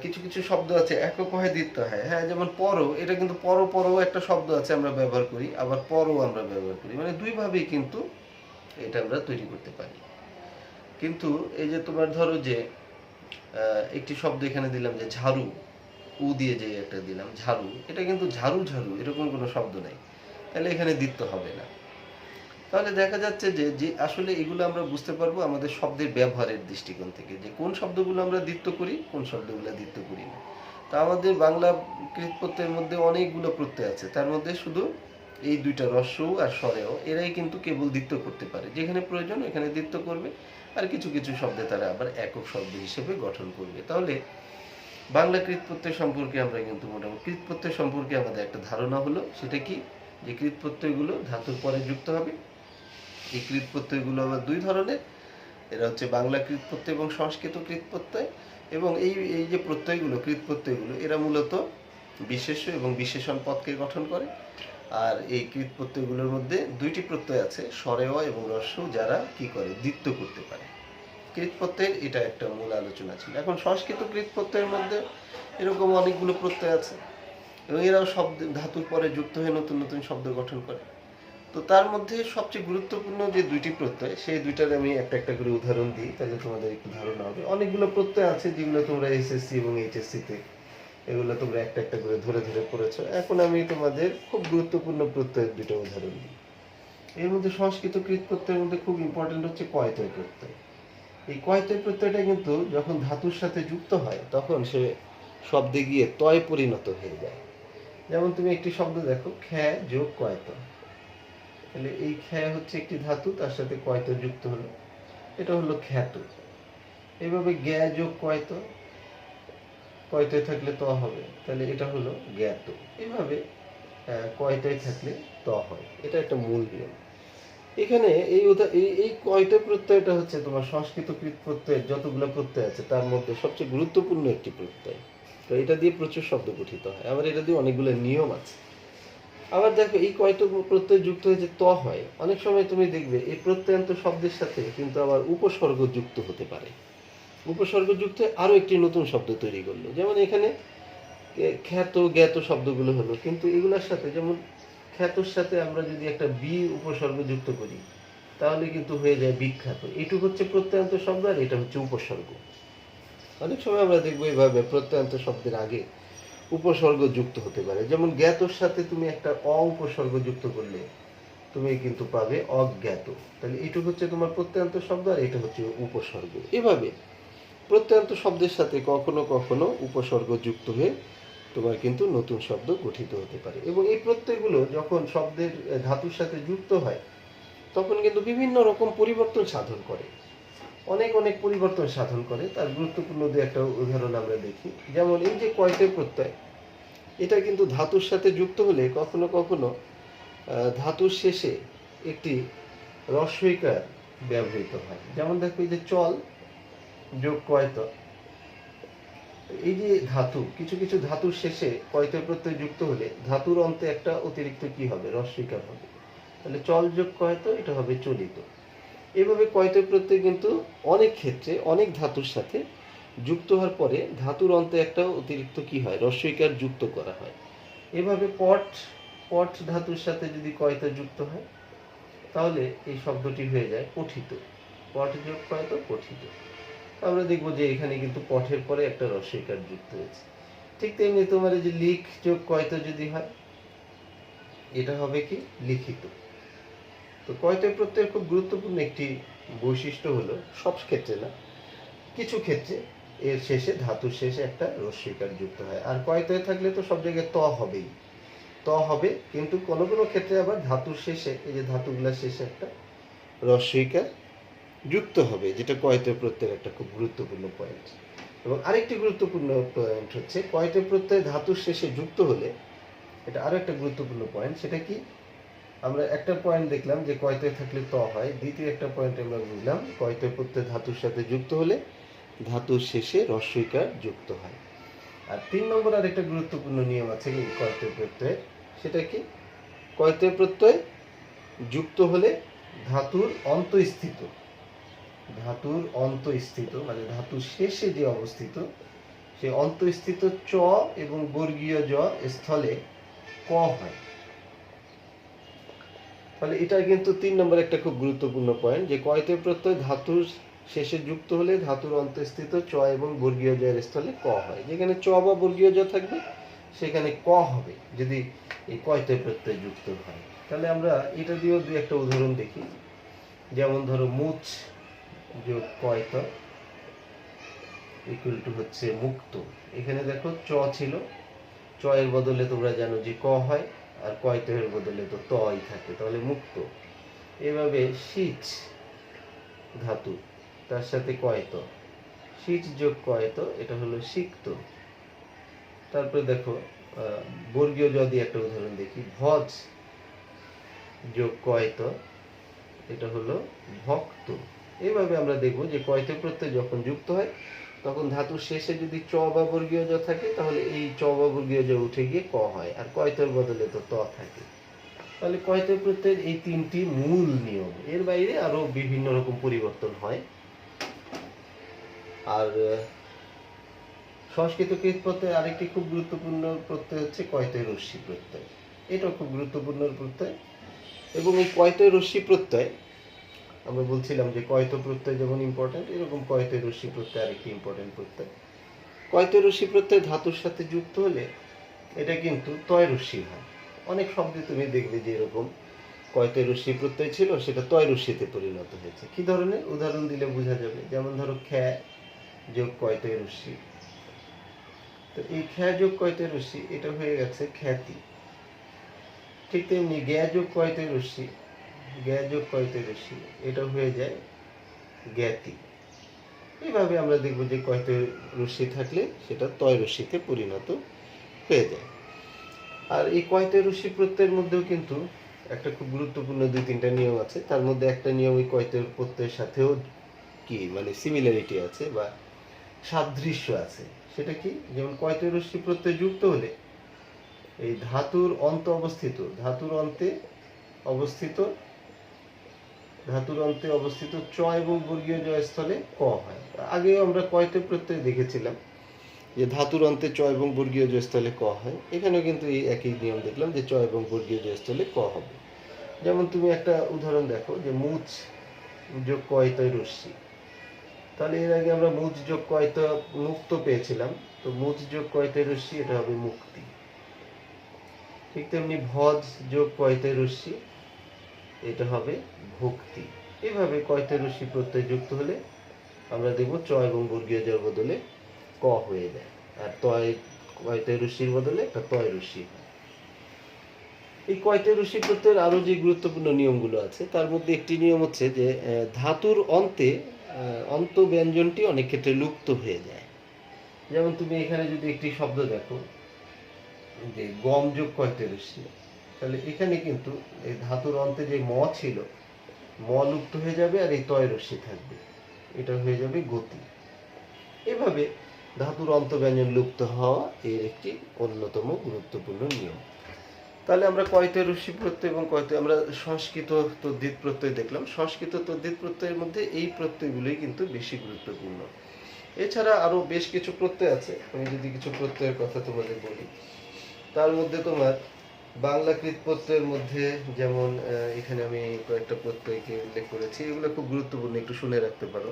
কিছু কিছু শব্দ আছে একক হয় দ্বিত্ব হয়, হ্যাঁ, যেমন পরো, এটা কিন্তু পরো পরো একটা শব্দ আছে আমরা ব্যবহার করি, আবার পরও আমরা ব্যবহার করি, মানে দুইভাবেই কিন্তু এটা আমরা তৈরি করতে পারি। কিন্তু এই যে তোমার ধরো যে একটি শব্দ এখানে দিলাম যে ঝাড়ু, উ দিয়ে যে একটা দিলাম ঝাড়ু, এটা কিন্তু ঝাড়ু ঝাড়ু এরকম কোনো শব্দ নাই, তাহলে এখানে দ্বিত্ব হবে না। তাহলে দেখা যাচ্ছে যে যে আসলে এগুলো আমরা বুঝতে পারবো আমাদের শব্দের ব্যবহারের দৃষ্টিকোণ থেকে, যে কোন শব্দগুলো আমরা দ্বিত্ব করি, কোন শব্দগুলো দ্বিত্ব করি না। তা আমাদের বাংলা কৃত প্রত্যয়ের মধ্যে অনেকগুলো প্রত্যয় আছে, তার মধ্যে শুধু এই দুইটা রস্যউ আর স্বরেও এরাই কিন্তু কেবল দ্বিত্ব করতে পারে, যেখানে প্রয়োজন এখানে দ্বিত্ব করবে, আর কিছু কিছু শব্দে তারা আবার একক শব্দ হিসেবে গঠন করবে। তাহলে বাংলা কৃত প্রত্যয় সম্পর্কে আমরা কিন্তু মোটামুটি কৃত প্রত্যয় সম্পর্কে আমাদের একটা ধারণা হলো, সেটা কি, যে কৃত প্রত্যয়গুলো ধাতুর পরে যুক্ত হবে। এই কৃত প্রত্যয়গুলো আবার দুই ধরনের, এরা হচ্ছে বাংলা কৃত প্রত্যয় এবং সংস্কৃত কৃত প্রত্যয়। এবং এই এই যে প্রত্যয়গুলো, কৃত প্রত্যয়গুলো, এরা মূলত বিশেষ্য এবং বিশেষণ পদকে গঠন করে। আর এই কৃত প্রত্যয়গুলোর মধ্যে দুইটি প্রত্যয় আছে, স্বরেয় এবং রস্য, যারা কি করে, দ্বিত্ব করতে পারে। কৃত প্রত্যয়ের এটা একটা মূল আলোচনা ছিল। এখন সংস্কৃত কৃত প্রত্যয়ের মধ্যে এরকম অনেকগুলো প্রত্যয় আছে, এবং এরাও শব্দ ধাতুর পরে যুক্ত হয়ে নতুন নতুন শব্দ গঠন করে। তো তার মধ্যে সবচেয়ে গুরুত্বপূর্ণ যে দুইটি প্রত্যয়, সেই দুইটার আমি একটা একটা করে উদাহরণ দিই, তাহলে তোমাদের একটু ধারণা হবে। অনেকগুলো প্রত্যয় আছে যেগুলো তোমরা এসএসসি এবং এইচএসসি তে এগুলো তোমরা একটা একটা করে ধরে ধরে পড়েছো। এখন আমি তোমাদের খুব গুরুত্বপূর্ণ প্রত্যয়ের দুটো উদাহরণ দিই। এর মধ্যে সংস্কৃত কৃত প্রত্যয়ের মধ্যে খুব ইম্পর্টেন্ট হচ্ছে কয়তয় প্রত্যয়। এই কয়তয় প্রত্যয়টা কিন্তু যখন ধাতুর সাথে যুক্ত হয় তখন সে শব্দে গিয়ে তয় পরিণত হয়ে যায়। যেমন তুমি একটি শব্দ দেখো, খ্যা যোগ কয়ত, তাহলে এই খ্যা হচ্ছে একটি ধাতু, তার সাথে কয়ত যুক্ত হলো, এটা হলো খ্যাত। এইভাবে জ্ঞা যোগ কয়ত, কয়তয় থাকলে ত হবে, তাহলে এটা হলো জ্ঞাত। এইভাবে কয়তয় থাকলে ত হয়, এটা একটা মূল নিয়ম। এখানে এই কয়টা প্রত্যয়টা হচ্ছে তোমার সংস্কৃত কৃত প্রত্যয়ের যতগুলো প্রত্যয় আছে তার মধ্যে সবচেয়ে গুরুত্বপূর্ণ একটি প্রত্যয়। তো এটা দিয়ে প্রচুর শব্দ গঠিত হয়, আবার এটা দিয়ে অনেকগুলো নিয়ম আছে। আবার দেখো, এই কয়টা প্রত্যয় যুক্ত হয়ে যে ত হয়, অনেক সময় তুমি দেখবে এই প্রত্যয়ান্ত শব্দের সাথে কিন্তু আবার উপসর্গ যুক্ত হতে পারে। উপসর্গ যুক্ত হয়ে আরো একটি নতুন শব্দ তৈরি করলো, যেমন এখানে খ্যাত জ্ঞাত শব্দগুলো হলো, কিন্তু এগুলোর সাথে যেমন খ্যাতর সাথে আমরা যদি একটা বি উপসর্গ যুক্ত করি তাহলে কিন্তু হয়ে যায় বিখ্যাত। এইটুকু হচ্ছে প্রত্যয়ান্ত শব্দ, আর এটা হচ্ছে উপসর্গ। অনেক সময় আমরা দেখবো এইভাবে প্রত্যয়ান্ত শব্দের আগে উপসর্গ যুক্ত হতে পারে, যেমন জ্ঞাতর সাথে তুমি একটা অ উপসর্গ যুক্ত করলে তুমি কিন্তু পাবে অজ্ঞাত। তাহলে এইটুকু হচ্ছে তোমার প্রত্যয়ান্ত শব্দ, আর এটা হচ্ছে উপসর্গ। এভাবে প্রত্যয়ান্ত শব্দের সাথে কখনো কখনো উপসর্গ যুক্ত হয়ে তোমার কিন্তু নতুন শব্দ গঠিত হতে পারে। এবং এই প্রত্যয়গুলো যখন শব্দের ধাতুর সাথে যুক্ত হয় তখন কিন্তু বিভিন্ন রকম পরিবর্তন সাধন করে, অনেক অনেক পরিবর্তন সাধন করে। তার গুরুত্বপূর্ণ দু একটা উদাহরণ আমরা দেখি। যেমন এই যে কয়তে প্রত্যয়, এটা কিন্তু ধাতুর সাথে যুক্ত হলে কখনো কখনো ধাতুর শেষে একটি রস্বইকার ব্যবহৃত হয়। যেমন দেখো, এই যে চল যোগ কয়ত, এই যে ধাতু, কিছু কিছু ধাতুর শেষে কয়তে প্রত্যয় যুক্ত হলে ধাতুর অন্তে একটা অতিরিক্ত কি হবে, রস্বইকার হবে, তাহলে চল যোগ কয়ত, এটা হবে চলিত। এভাবে কয়তে প্রত্যয় কিন্তু অনেক ক্ষেত্রে অনেক ধাতুর সাথে যুক্ত হওয়ার পরে ধাতুর অন্তে একটা অতিরিক্ত কি হয়, রস্বইকার যুক্ত করা হয়। এভাবে পট, পট ধাতুর সাথে যদি কয়ত যুক্ত হয় তাহলে এই শব্দটি হয়ে যায় পঠিত। পট যোগ কয়ত, পঠিত। আমরা দেখবো যে এখানে কিন্তু পঠের পরে একটা রস্বইকার যুক্ত হয়েছে। ঠিক তেমনি তোমার এই যে লিখ যোগ কয়ত যদি হয়, এটা হবে কি, লিখিত। তো কয়তয় প্রত্যয়ের খুব গুরুত্বপূর্ণ একটি বৈশিষ্ট্য হলো, সব ক্ষেত্রে না, কিছু ক্ষেত্রে এর শেষে, ধাতুর শেষে একটা রস্বইকার যুক্ত হয়। আর কয়তয় থাকলে তো সব জায়গায় ত হবেই, ত হবে, কিন্তু কোনো কোনো ক্ষেত্রে আবার ধাতুর শেষে, এই যে ধাতুগুলার শেষে একটা রস্বইকার যুক্ত হবে, যেটা কয়তয় প্রত্যয়ের একটা খুব গুরুত্বপূর্ণ পয়েন্ট। এবং আরেকটি গুরুত্বপূর্ণ পয়েন্ট হচ্ছে, কয়তয় প্রত্যয় ধাতুর শেষে যুক্ত হলে, এটা আরো একটা গুরুত্বপূর্ণ পয়েন্ট, সেটা কি, আমরা একটা পয়েন্ট দেখলাম যে কয়তয় থাকলে ত হয়, দ্বিতীয় একটা পয়েন্ট আমরা বুঝলাম কয়তয় প্রত্যয় ধাতুর সাথে যুক্ত হলে ধাতুর শেষে রস্বইকার যুক্ত হয়। আর 3 নম্বর আর একটা গুরুত্বপূর্ণ নিয়ম আছে এই কয়তয় প্রত্যয়, সেটা কি? কয়তয় প্রত্যয় যুক্ত হলে ধাতুর অন্তঃস্থিত, ধাতুর অন্তঃস্থিত মানে ধাতুর শেষে যে অবস্থিত সেই অন্তঃস্থিত চ এবং বর্গীয় জ স্থলে ক হয়। তাহলে এটা কিন্তু 3 নম্বর একটা খুব গুরুত্বপূর্ণ পয়েন্ট, যে কয়তয় প্রত্যয় ধাতুর শেষে যুক্ত হলে ধাতুর অন্তঃস্থিত চ এবং বর্গীয় জ এর স্থলে ক হয়। যেখানে চ বা বর্গীয় জ থাকবে সেখানে ক হবে যদি এই কয়তয় প্রত্যয় যুক্ত হয়। তাহলে আমরা এটা দিয়েও দুই একটা উদাহরণ দেখি। যেমন ধরো মুচ যোগ কয়ত ইকুয়াল টু হচ্ছে মুক্ত। এখানে দেখো চ ছিল, চ এর বদলে তোমরা জানো যে ক হয়, আর কয়তয়ের বদলে তো তই থাকে, তাহলে মুক্ত। এভাবে সিচ ধাতু তার সাথে কয়ত, সিচ যোগ কয়ত এটা হলো সিক্ত। তারপরে দেখো বর্গীয় জ দিয়ে একটা উদাহরণ দেখি। ভজ যোগ কয়ত এটা হলো ভক্ত। এইভাবে আমরা দেখব যে কয়তয় প্রত্যয় যখন যুক্ত হয় তখন ধাতুর শেষে যদি চ বা বর্গীয় জ থাকে তাহলে এই চ বা বর্গীয় জ উঠে গিয়ে ক হয়, আর কয়তয়ের বদলে তো ত থাকে। তাহলে কয়তয় প্রত্যয়ের এই তিনটি মূল নিয়ম, এর বাইরে আরো বিভিন্ন রকম পরিবর্তন হয়। আর সংস্কৃত কৃত প্রত্যয় আরেকটি খুব গুরুত্বপূর্ণ প্রত্যয় হচ্ছে কয়তয় রস্যি প্রত্যয়। এটাও খুব গুরুত্বপূর্ণ প্রত্যয়। এবং এই কয়তয় রস্যি প্রত্যয় আমরা বলছিলাম যে কয়ত প্রত্যয় যেমন ইম্পর্টেন্ট, এরকম কয়তয় রস্যি প্রত্যয় আরেকটি ইম্পর্টেন্ট প্রত্যয়। কয়তয় রস্যি প্রত্যয় ধাতুর সাথে যুক্ত হলে এটা কিন্তু তয় রস্যি হয়। অনেক শব্দে তুমি দেখবে যে এরকম কয়তয় রস্যি প্রত্যয় ছিল সেটা তয় রস্যিতে পরিণত হয়েছে। কি ধরনের উদাহরণ দিলে বোঝা যাবে? যেমন ধরো খ্যা যোগ কয়তয় রস্যি, তো এই খ্যা যোগ কয়তয় রস্যি এটা হয়ে গেছে খ্যাতি। ঠিক তেমনি জ্ঞা যোগ কয়তয় রস্যি, জ্ঞা যোগ কয়তয় রস্যি এটা হয়ে যায় জ্ঞাতি। এইভাবে আমরা দেখব যে কয়তয় রস্যি থাকলে সেটা তয় রস্যিতে পরিণত হয়ে যায়। আর এই কয়তয় রস্যি প্রত্যয়ের মধ্যেও কিন্তু একটা খুব গুরুত্বপূর্ণ 2-3টা নিয়ম আছে। তার মধ্যে একটা নিয়ম এই কয়তয় প্রত্যয়ের সাথেও কি মানে সিমিলারিটি আছে বা সাদৃশ্য আছে। সেটা কি? যেমন কয়তয় রস্যি প্রত্যয় যুক্ত হলে এই ধাতুর অন্ত অবস্থিত, ধাতুর অন্তে অবস্থিত চ এবং বর্গীয় জ স্থলে ক হয়। আগেও আমরা কয়তয় প্রত্যয় দেখেছিলাম যে ধাতুর অন্তে চ এবং বর্গীয় জ স্থলে ক হয়। এখানেও কিন্তু এই একই নিয়ম দেখলাম যে চ এবং বর্গীয় জ স্থলে ক হবে। যেমন তুমি একটা উদাহরণ দেখো যে মুচ যোগ কয়তয় রস্যি, তাহলে এর আগে আমরা মুচ যোগ কয়ত মুক্ত পেয়েছিলাম, তো মুচ যোগ কয়তয় রস্যি এটা হবে মুক্তি। ঠিক তেমনি ভজ যোগ কয়তয় রস্যি এটা হবে ভক্তি। এইভাবে কয়তয় রস্যি প্রত্যয় যুক্ত হলে আমরা দেখব চ এবং বর্গীয় জর বদলে ক হয়ে যায়, আর কয়তয় রস্যির বদলে একটা তয় রস্যি হয়। এই কয়তয় রস্যি প্রত্যয়ের আরো যে গুরুত্বপূর্ণ নিয়মগুলো আছে তার মধ্যে একটি নিয়ম হচ্ছে যে ধাতুর অন্তে অন্ত ব্যঞ্জনটি অনেক ক্ষেত্রে লুপ্ত হয়ে যায়। যেমন তুমি এখানে যদি একটি শব্দ দেখো যে গম যোগ কয়তয় রস্যি, তাহলে এখানে কিন্তু এই ধাতুর অন্তে যে ম ছিল ম লুপ্ত হয়ে যাবে আর এই তয় রস্যি থাকবে, এটা হয়ে যাবে গতি। এভাবে ধাতুর অন্ত ব্যঞ্জন লুপ্ত হওয়া এর একটি অন্যতম গুরুত্বপূর্ণ নিয়ম। তাহলে আমরা কয়তয় রস্যি প্রত্যয় এবং কয়তয় আমরা সংস্কৃত তদ্ধিত প্রত্যয় দেখলাম। সংস্কৃত তদ্ধিত প্রত্যয়ের মধ্যে এই প্রত্যয়গুলোই কিন্তু বেশি গুরুত্বপূর্ণ। এছাড়া আরো বেশ কিছু প্রত্যয় আছে। আমি যদি কিছু প্রত্যয়ের কথা তোমাদের বলি, তার মধ্যে তোমার বাংলাকৃত প্রত্যয়ের মধ্যে যেমন এখানে আমি কয়েকটা প্রত্যয়কে উল্লেখ করেছি, এগুলো খুব গুরুত্বপূর্ণ, একটু শুনে রাখতে পারো।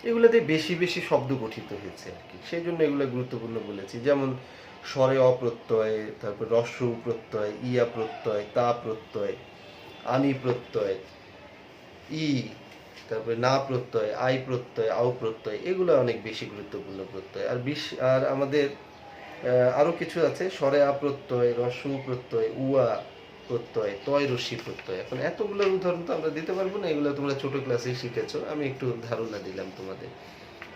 এগুলোতে বেশি বেশি শব্দ গঠিত হয়েছে আর কি, সেই জন্য এগুলো গুরুত্বপূর্ণ বলেছি। যেমন স্বরে অপ্রত্যয়, তারপর রস্য প্রত্যয়, ইয়া প্রত্যয়, তা প্রত্যয়, আনি প্রত্যয়, ই, তারপরে না প্রত্যয়, আই প্রত্যয়, আও প্রত্যয়, এগুলো অনেক বেশি গুরুত্বপূর্ণ প্রত্যয়। আর আমাদের আরো কিছু আছে, স্বরে আ প্রত্যয়, রস্য প্রত্যয়, উয়া প্রত্যয়, তয় রস্যি প্রত্যয়। এখন এতগুলোর উদাহরণ তো আমরা দিতে পারবো না, এগুলো তোমরা ছোট ক্লাসে শিখেছো, আমি একটু ধারণা দিলাম তোমাদের।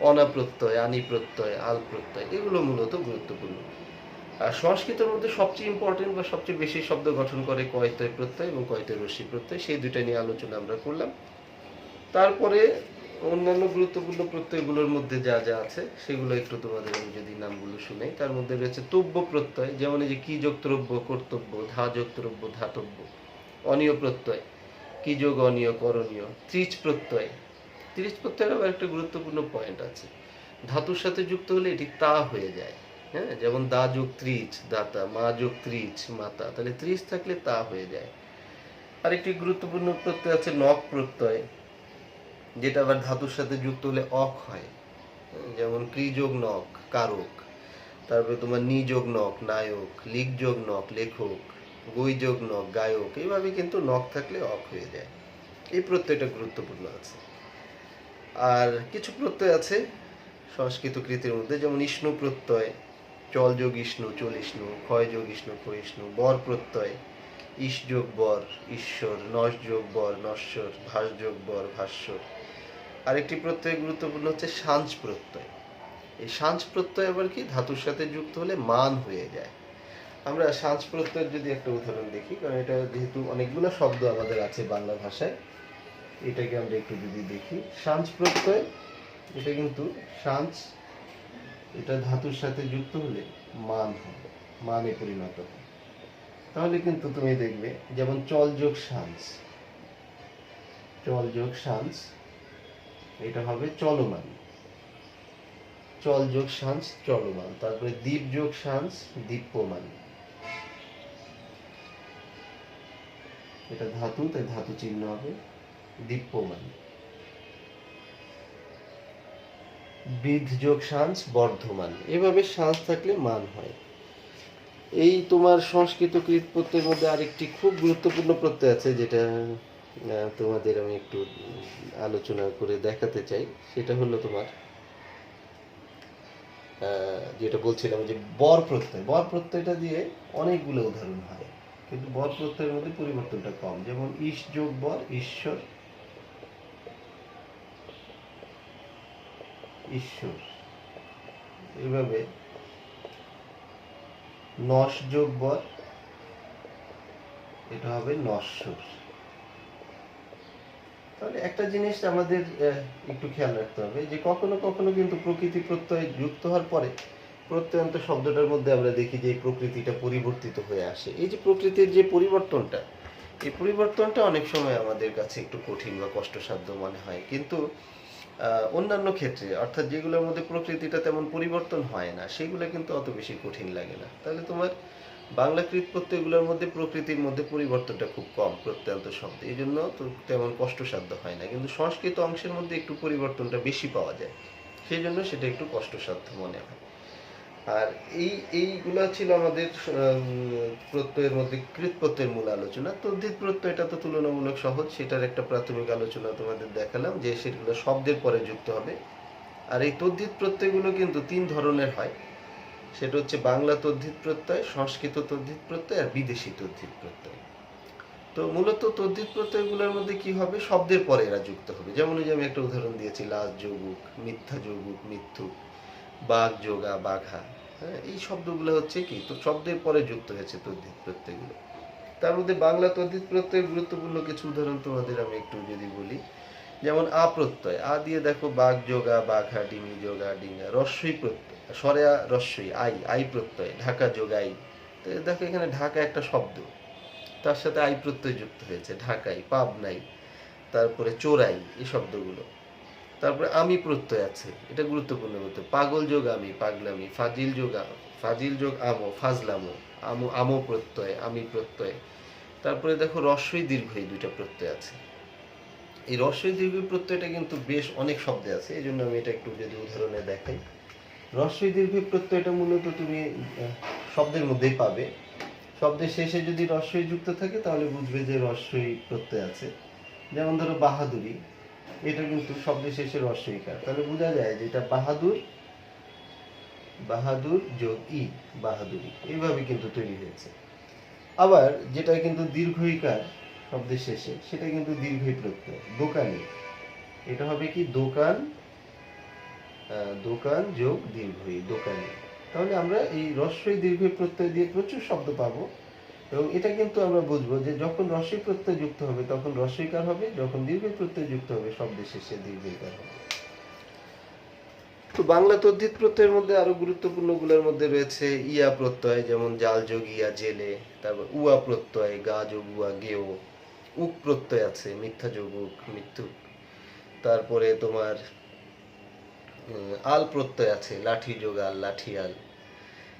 অনা প্রত্যয়, আনি প্রত্যয়, আল প্রত্যয়, এগুলো মূলত গুরুত্বপূর্ণ। আর সংস্কৃতের মধ্যে সবচেয়ে ইম্পর্টেন্ট বা সবচেয়ে বেশি শব্দ গঠন করে কয়তয় প্রত্যয় এবং কয়তয় রস্যি প্রত্যয়, সেই দুইটা নিয়ে আলোচনা আমরা করলাম। তারপরে অন্যান্য গুরুত্বপূর্ণ প্রত্যয়গুলোর মধ্যে যা যা আছে সেগুলো একটু তোমাদের আমি যদি নামগুলো শুনাই, তার মধ্যে রয়েছে তব্য প্রত্যয়, যেমন এই যে কি যোগ দ্রব্য কর্তব্য, ধা যোগ দ্রব্য ধাতব্য। অনীয় প্রত্যয়, কি যোগ অনীয় করণীয়। ত্রিচ প্রত্যয়, ত্রিচ প্রত্যয়ের আবার একটা গুরুত্বপূর্ণ পয়েন্ট আছে, ধাতুর সাথে যুক্ত হলে এটি তা হয়ে যায়। হ্যাঁ, যেমন দা যোগ ত্রিচ দাতা, মা যোগ ত্রিচ মাতা, তাহলে ত্রিচ থাকলে তা হয়ে যায়। আরেকটি গুরুত্বপূর্ণ প্রত্যয় আছে নক প্রত্যয়, যেটা আবার ধাতুর সাথে যুক্ত হলে অক হয়। যেমন ক্রি যোগ নক কারক, তারপরে তোমার নি যোগ নক নায়ক, লিগ যোগ নক লেখক, গই যোগ নক গায়ক, এইভাবে কিন্তু নক থাকলে অক হয়ে যায়। এই প্রত্যয়টা গুরুত্বপূর্ণ আছে। আর কিছু প্রত্যয় আছে সংস্কৃত কৃতির মধ্যে, যেমন ইষ্ণু প্রত্যয়, চল যোগ ইষ্ণু চলিষ্ণু, ক্ষয় যোগ ইষ্ণু ক্ষয়িষ্ণু। বর প্রত্যয়, ইস যোগ বর ঈশ্বর, নস যোগ বর নশ্বর, ভাস যোগ বর ভাস্বর। আরেকটি প্রত্যয় গুরুত্বপূর্ণ হচ্ছে সাঞ্চ প্রত্যয়। এই সাঞ্চ প্রত্যয় আবার কি ধাতুর সাথে যুক্ত হলে মান হয়ে যায়। আমরা সাঞ্চ প্রত্যয়ের যদি একটা উদাহরণ দেখি, কারণ এটা যেহেতু অনেকগুলো শব্দ আমাদের আছে বাংলা ভাষায়, এটাকে আমরা একটু যদি দেখি। সাঞ্চ প্রত্যয়, এটা কিন্তু সাঞ্চ, এটা ধাতুর সাথে যুক্ত হলে মান হবে, মানে পরিণত হবে। তাহলে কিন্তু তুমি দেখবে, যেমন চল যোগ সাঞ্চ, চল যোগ সাঞ্চ, এটা হবে চলমান। চল যোগ সাঞ্চ চলমান। তারপরে দীপ যোগ সাঞ্চ দীপ্যমান, এটা ধাতু, তাই ধাতু চিহ্ন হবে দীপ্যমান। বৃদ্ধ যোগ সাঞ্চ বর্ধমান, এভাবে সাঞ্চ থাকলে মান হয়। এই তোমার সংস্কৃত কৃত প্রত্যয়ের মধ্যে আরেকটি খুব গুরুত্বপূর্ণ প্রত্যয় আছে, যেটা তোমাদের আমি একটু আলোচনা করে দেখাতে চাই। সেটা হলো তোমার যেটা বলছিলাম যে বর প্রত্যয়। বর প্রত্যয়টা দিয়ে অনেকগুলো উদাহরণ হয়, কিন্তু বর প্রত্যয়ের মধ্যে পরিবর্তনটা কম। যেমন ইস যোগ বর ঈশ্বর, ঈশ্বর। এভাবে নস যোগ বর, এটা হবে নশ্বর। তাহলে একটা জিনিস আমাদের একটু খেয়াল রাখতে হবে, যে কখনো কখনো কিন্তু প্রকৃতি প্রত্যয় যুক্ত হওয়ার পরে প্রত্যয়ন্ত শব্দটার মধ্যে আমরা দেখি যে এই প্রকৃতিটা পরিবর্তিত হয়ে আসে। এই যে প্রকৃতির যে পরিবর্তনটা, এই পরিবর্তনটা অনেক সময় আমাদের কাছে একটু কঠিন বা কষ্টসাধ্য মনে হয়, কিন্তু অন্যান্য ক্ষেত্রে, অর্থাৎ যেগুলোর মধ্যে প্রকৃতিটা তেমন পরিবর্তন হয় না, সেগুলো কিন্তু অত বেশি কঠিন লাগে না। তাহলে তোমার বাংলা কৃত প্রত্যয়গুলোর মধ্যে প্রকৃতির মধ্যে পরিবর্তনটা খুব কম প্রত্যয়ন্ত শব্দে, এই জন্য তো তেমন কষ্টসাধ্য হয় না। কিন্তু সংস্কৃত অংশের মধ্যে একটু পরিবর্তনটা বেশি পাওয়া যায়, সেই জন্য সেটা একটু কষ্টসাধ্য মনে হয়। আর এইগুলা ছিল আমাদের প্রত্যয়ের মধ্যে কৃত প্রত্যয়ের মূল আলোচনা। তদ্ধিত প্রত্যয়টা তো তুলনামূলক সহজ, সেটার একটা প্রাথমিক আলোচনা তোমাদের দেখালাম, যে সেগুলো শব্দের পরে যুক্ত হবে। আর এই তদ্ধিত প্রত্যয়গুলো কিন্তু তিন ধরনের হয়, সেটা হচ্ছে বাংলা তদ্ধিত প্রত্যয়, সংস্কৃত তদ্ধিত প্রত্যয়, আর বিদেশি তদ্ধিত প্রত্যয়। তো মূলত তদ্ধিত প্রত্যয়গুলোর মধ্যে কি হবে, শব্দের পরে এরা যুক্ত হবে। যেমন ওই যে আমি একটা উদাহরণ দিয়েছি, লাজ যৌগুক, মিথ্যা যৌগুক মিথ্যুক, বাঘ যোগা বাঘা। হ্যাঁ, এই শব্দগুলো হচ্ছে কি তো শব্দের পরে যুক্ত হয়েছে তদ্ধিত প্রত্যয়গুলো। তার মধ্যে বাংলা তদ্ধিত প্রত্যয়ের গুরুত্বপূর্ণ কিছু উদাহরণ তোমাদের আমি একটু যদি বলি, যেমন আ প্রত্যয়, আ দিয়ে দেখো বাঘ যোগা বাঘা, ডিঙি যোগা ডিঙা। রস্বই প্রত্যয়, সরেয়া রস্বই আই, আই প্রত্যয়, ঢাকা যোগাই। তো দেখো এখানে ঢাকা একটা শব্দ, তার সাথে আই প্রত্যয় যুক্ত হয়েছে, ঢাকাই পাবনাই। তারপরে চোরাই, এই শব্দগুলো। তারপরে আমি প্রত্যয় আছে, এটা গুরুত্বপূর্ণ বলতে, পাগল যোগ আমি পাগলামি, ফাজিল যোগ ফাজিল যোগ আমো ফাজলামো, আমো আমো প্রত্যয় আমি প্রত্যয়। তারপরে দেখো রস্বই দীর্ঘই দুইটা প্রত্যয় আছে। এই রস্বই দীর্ঘ প্রত্যয়টা কিন্তু বেশ অনেক শব্দে আছে, এই জন্য আমি এটা একটু যদি উদাহরণে দেখাই। রস্বই দীর্ঘ প্রত্যয়টা মূলত তুমি শব্দের মধ্যেই পাবে। শব্দের শেষে যদি রস্বই যুক্ত থাকে তাহলে বুঝবে যে রস্বই প্রত্যয় আছে। যেমন ধরো বাহাদুরি, এটা কিন্তু শব্দের শেষে রস্বইকার, তাহলে বোঝা যায় যে এটা বাহাদুর, বাহাদুর যোগ ই, বাহাদুরি, এইভাবে কিন্তু তৈরি হয়েছে। আবার যেটা কিন্তু দীর্ঘইকার শব্দের শেষে, সেটা কিন্তু দীর্ঘই প্রত্যয়। দোকানি, এটা হবে কি দোকান, দোকান যোগ দীর্ঘই দোকানি। তাহলে আমরা এই রস্বই দীর্ঘই প্রত্যয় দিয়ে প্রচুর শব্দ পাবো, এবং এটা কিন্তু আমরা বুঝবো যে যখন রস্বই প্রত্যয় যুক্ত হবে তখন রস্বইকার হবে, যখন দীর্ঘ প্রত্যয় যুক্ত হবে শব্দের শেষে দীর্ঘইকার হবে। তো বাংলা তদ্ধিত প্রত্যয়ের মধ্যে আরো গুরুত্বপূর্ণ গুলোর মধ্যে রয়েছে ইয়া প্রত্যয়, যেমন জাল যোগ ইয়া জেলে, তারপর উয়া প্রত্যয় গা যোগ উয়া গেও, উক প্রত্যয় আছে মিথ্যা যোগ উক মৃত্যু, তারপরে তোমার আল প্রত্যয় আছে লাঠি যোগ আল লাঠিয়াল,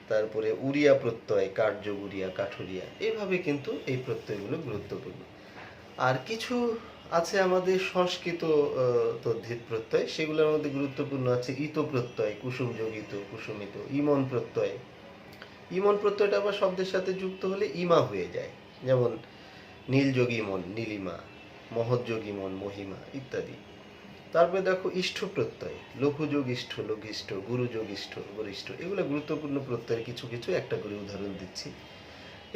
তারপরে উড়িয়া প্রত্যয় কাঠ যোগ উড়িয়া কাঠুরিয়া। এইভাবে কিন্তু এই প্রত্যয়গুলো গুরুত্বপূর্ণ। আর কিছু আছে আমাদের সংস্কৃত তদ্ধিত প্রত্যয়, সেগুলোর মধ্যে গুরুত্বপূর্ণ আছে ইত প্রত্যয় কুসুম যোগ ইত কুসুমিত, ইমন প্রত্যয়। ইমন প্রত্যয়টা আবার শব্দের সাথে যুক্ত হলে ইমা হয়ে যায়, যেমন নীল যোগ ইমন নীলিমা, মহৎ যোগ ইমন মহিমা ইত্যাদি। তারপরে দেখো ইষ্ঠ প্রত্যয় লঘু যোগ ইষ্ঠ লঘিষ্ঠ, গুরু যোগ ইষ্ঠ গরিষ্ঠ। এগুলো গুরুত্বপূর্ণ প্রত্যয়ের কিছু কিছু একটা করে উদাহরণ দিচ্ছি।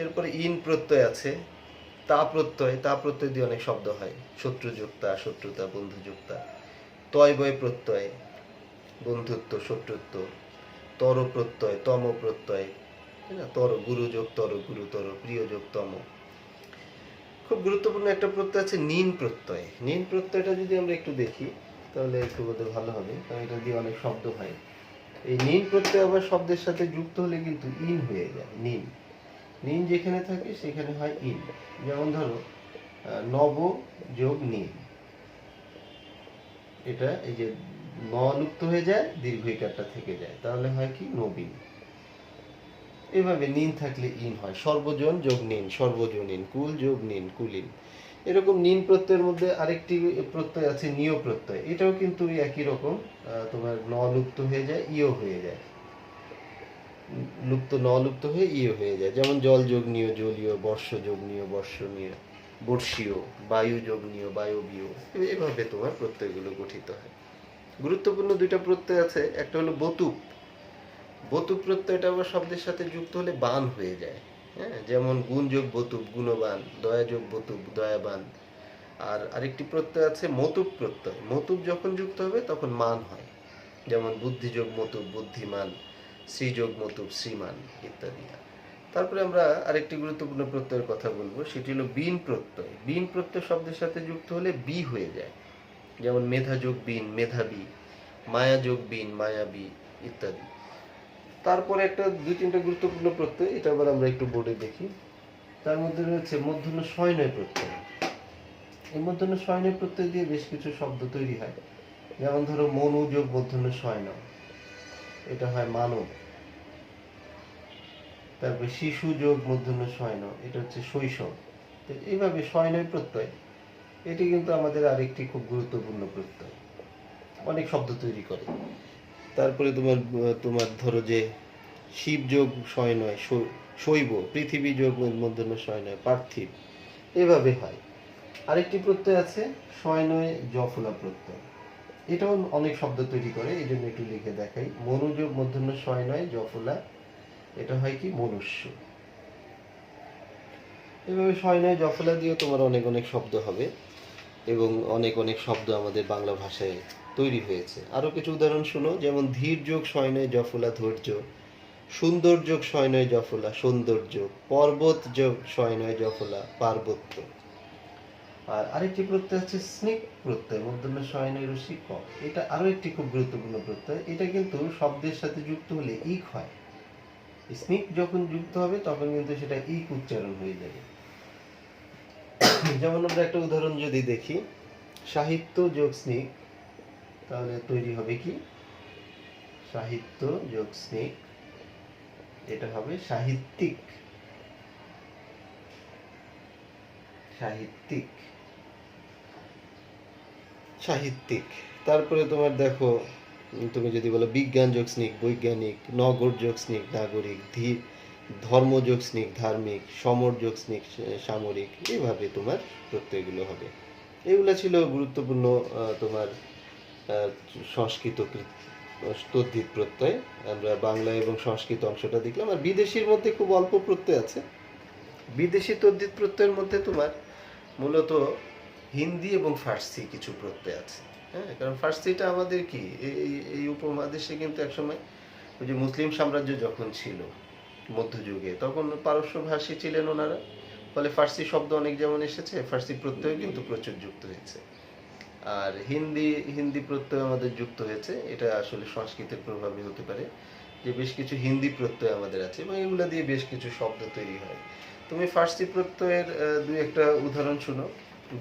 এরপরে ইন প্রত্যয় আছে, তা প্রত্যয়, তা প্রত্যয় দিয়ে অনেক শব্দ হয়, শত্রুযুক্তা শত্রুতা বন্ধুযুক্তা। তয় বয় প্রত্যয় বন্ধুত্ব শত্রুত্ব, তর প্রত্যয় তম প্রত্যয়, তাই না, তর গুরু যোগ তর গুরুতর, প্রিয় যোগ তম। খুব গুরুত্বপূর্ণ একটা প্রত্যয় আছে নিন প্রত্যয়। নিন প্রত্যয়টা যদি আমরা একটু দেখি তাহলে একটু বোধহয় ভালো হবে, কারণ এটা দিয়ে অনেক শব্দ হয়। এই নিন প্রত্যয় আবার শব্দের সাথে যুক্ত হলে কিন্তু ইন হয়ে যায়। নিন নিন যেখানে থাকে সেখানে হয় ইন। যেমন ধরো নব যোগ নীল, এটা এই যে ন লুপ্ত হয়ে যায় দীর্ঘইকারটা থেকে যায়, তাহলে হয় কি নবীন। এভাবে নিন থাকলে ইন হয়। সর্বজন যোগ নিন সর্বজনীন, কুল যোগ নিন কুলিন। এরকম নিন প্রত্যয়ের মধ্যে আরেকটি প্রত্যয় আছে নিয় প্রত্যয়, এটাও কিন্তু একই রকম, তোমার ন লুপ্ত হয়ে যায় ইয় হয়ে যায়, লুপ্ত ন লুপ্ত হয়ে ইয় হয়ে যায়। যেমন জল যোগ নিয় জলীয়, বর্ষ যোগ নিয় বর্ষণীয় বর্ষীয়, বায়ু যোগ নিয় বায়বীয়। এভাবে তোমার প্রত্যয়গুলো গঠিত হয়। গুরুত্বপূর্ণ দুইটা প্রত্যয় আছে, একটা হলো বতুপ। বতুপ প্রত্যয়টা আবার শব্দের সাথে যুক্ত হলে বান হয়ে যায়। হ্যাঁ, যেমন গুণ যোগ বতুপ গুণবান, দয়া যোগ বতুপ দয়াবান। আর আরেকটি প্রত্যয় আছে মতুপ প্রত্যয়, মতুপ যখন যুক্ত হবে তখন মান হয়, যেমন বুদ্ধি যোগ মতুপ বুদ্ধিমান, শ্রী যোগ মতুপ শ্রীমান ইত্যাদি। তারপরে আমরা আরেকটি গুরুত্বপূর্ণ প্রত্যয়ের কথা বলবো, সেটি হলো বিন প্রত্যয়। বিন প্রত্যয় শব্দের সাথে যুক্ত হলে বি হয়ে যায়, যেমন মেধা যোগ বিন মেধাবী, মায়া যোগ বিন মায়াবী ইত্যাদি। তারপরে একটা দুই তিনটা গুরুত্বপূর্ণ প্রত্যয়, এটা আবার আমরা একটু বোর্ডে দেখি। তার মধ্যে রয়েছে মূর্ধন্য সয়নয় প্রত্যয়। এই মূর্ধন্য সয়নয় প্রত্যয় দিয়ে বেশ কিছু শব্দ তৈরি হয়, যেমন ধরো মনু যোগ মূর্ধন্য সয়ন, এটা হয় মানব। তারপর শিশু যোগ মূর্ধন্য সয়ন, এটা হচ্ছে শৈশব। তো এইভাবে সয়নয় প্রত্যয়, এটি কিন্তু আমাদের আরেকটি খুব গুরুত্বপূর্ণ প্রত্যয়, অনেক শব্দ তৈরি করে। তারপরে তোমার তোমার ধরো যে শিব যোগ সয়নয় শৈব, পৃথিবী যোগ মূর্ধন্য সয়নয় পার্থিব, এভাবে হয়। আরেকটি প্রত্যয় আছে সয়নয় জফলা প্রত্যয়, এটাও অনেক শব্দ তৈরি করে, এই জন্য একটু লিখে দেখাই। মনোযোগ মূর্ধন্য সয়নয় জফলা, এটা হয় কি মনুষ্য। এভাবে সয়নয় জফলা দিয়ে তোমার অনেক অনেক শব্দ হবে, এবং অনেক অনেক শব্দ আমাদের বাংলা ভাষায় তৈরি হয়েছে। আরো কিছু উদাহরণ শুনো, যেমন ধীর যোগ সয়নয় জফলা ধৈর্য, সুন্দর যোগ সয়নয় জফলা সৌন্দর্য, পর্বত যোগ সয়নয় জফলা পার্বত্য। আর আরেকটি প্রত্যয় হচ্ছে স্নিক প্রত্যয় মূর্ধন্য সয়নয় রসি ক, এটা আরো একটি খুব গুরুত্বপূর্ণ প্রত্যয়। এটা কিন্তু শব্দের সাথে যুক্ত হলে ইক হয়, স্নিক যখন যুক্ত হবে তখন কিন্তু সেটা ইক উচ্চারণ হয়ে যাবে। যেমন আমরা একটা উদাহরণ যদি দেখি, সাহিত্য যোগ স্নিক, তাহলে তৈরি হবে কি সাহিত্য যোগ স্নিক, এটা হবে সাহিত্যিক। সাহিত্যিক সাহিত্যিক। তারপরে তোমার দেখো, তুমি যদি বলো বিজ্ঞান যোগ স্নিক বৈজ্ঞানিক, নগর যোগ স্নিক নাগরিক, ধর্ম যোগ স্নিক ধার্মিক, সমর যোগ স্নিক সামরিক। এইভাবে তোমার প্রত্যয়গুলো হবে। এগুলো ছিল গুরুত্বপূর্ণ তোমার সংস্কৃত তদ্ধিত প্রত্যয়। আমরা বাংলা এবং সংস্কৃত অংশটা দেখলাম। আর বিদেশির মধ্যে খুব অল্প প্রত্যয় আছে। বিদেশি তদ্ধিত প্রত্যয়ের মধ্যে তোমার মূলত হিন্দি এবং ফার্সি কিছু প্রত্যয় আছে। হ্যাঁ, কারণ ফার্সিটা আমাদের কি এই উপমহাদেশে কিন্তু একসময় ওই যে মুসলিম সাম্রাজ্য যখন ছিল মধ্যযুগে, তখন পারস্যভাষী ছিলেন ওনারা। ফলে ফার্সি শব্দ অনেক যেমন এসেছে, ফার্সি প্রত্যয় কিন্তু প্রচুর যুক্ত হয়েছে। আর হিন্দি হিন্দি প্রত্যয় আমাদের যুক্ত হয়েছে, এটা আসলে সংস্কৃতের প্রভাবে হতে পারে, যে বেশ কিছু হিন্দি প্রত্যয় আমাদের আছে এবং এগুলো দিয়ে বেশ কিছু শব্দ তৈরি হয়। তুমি ফার্সি প্রত্যয়ের দুই একটা উদাহরণ শুনো।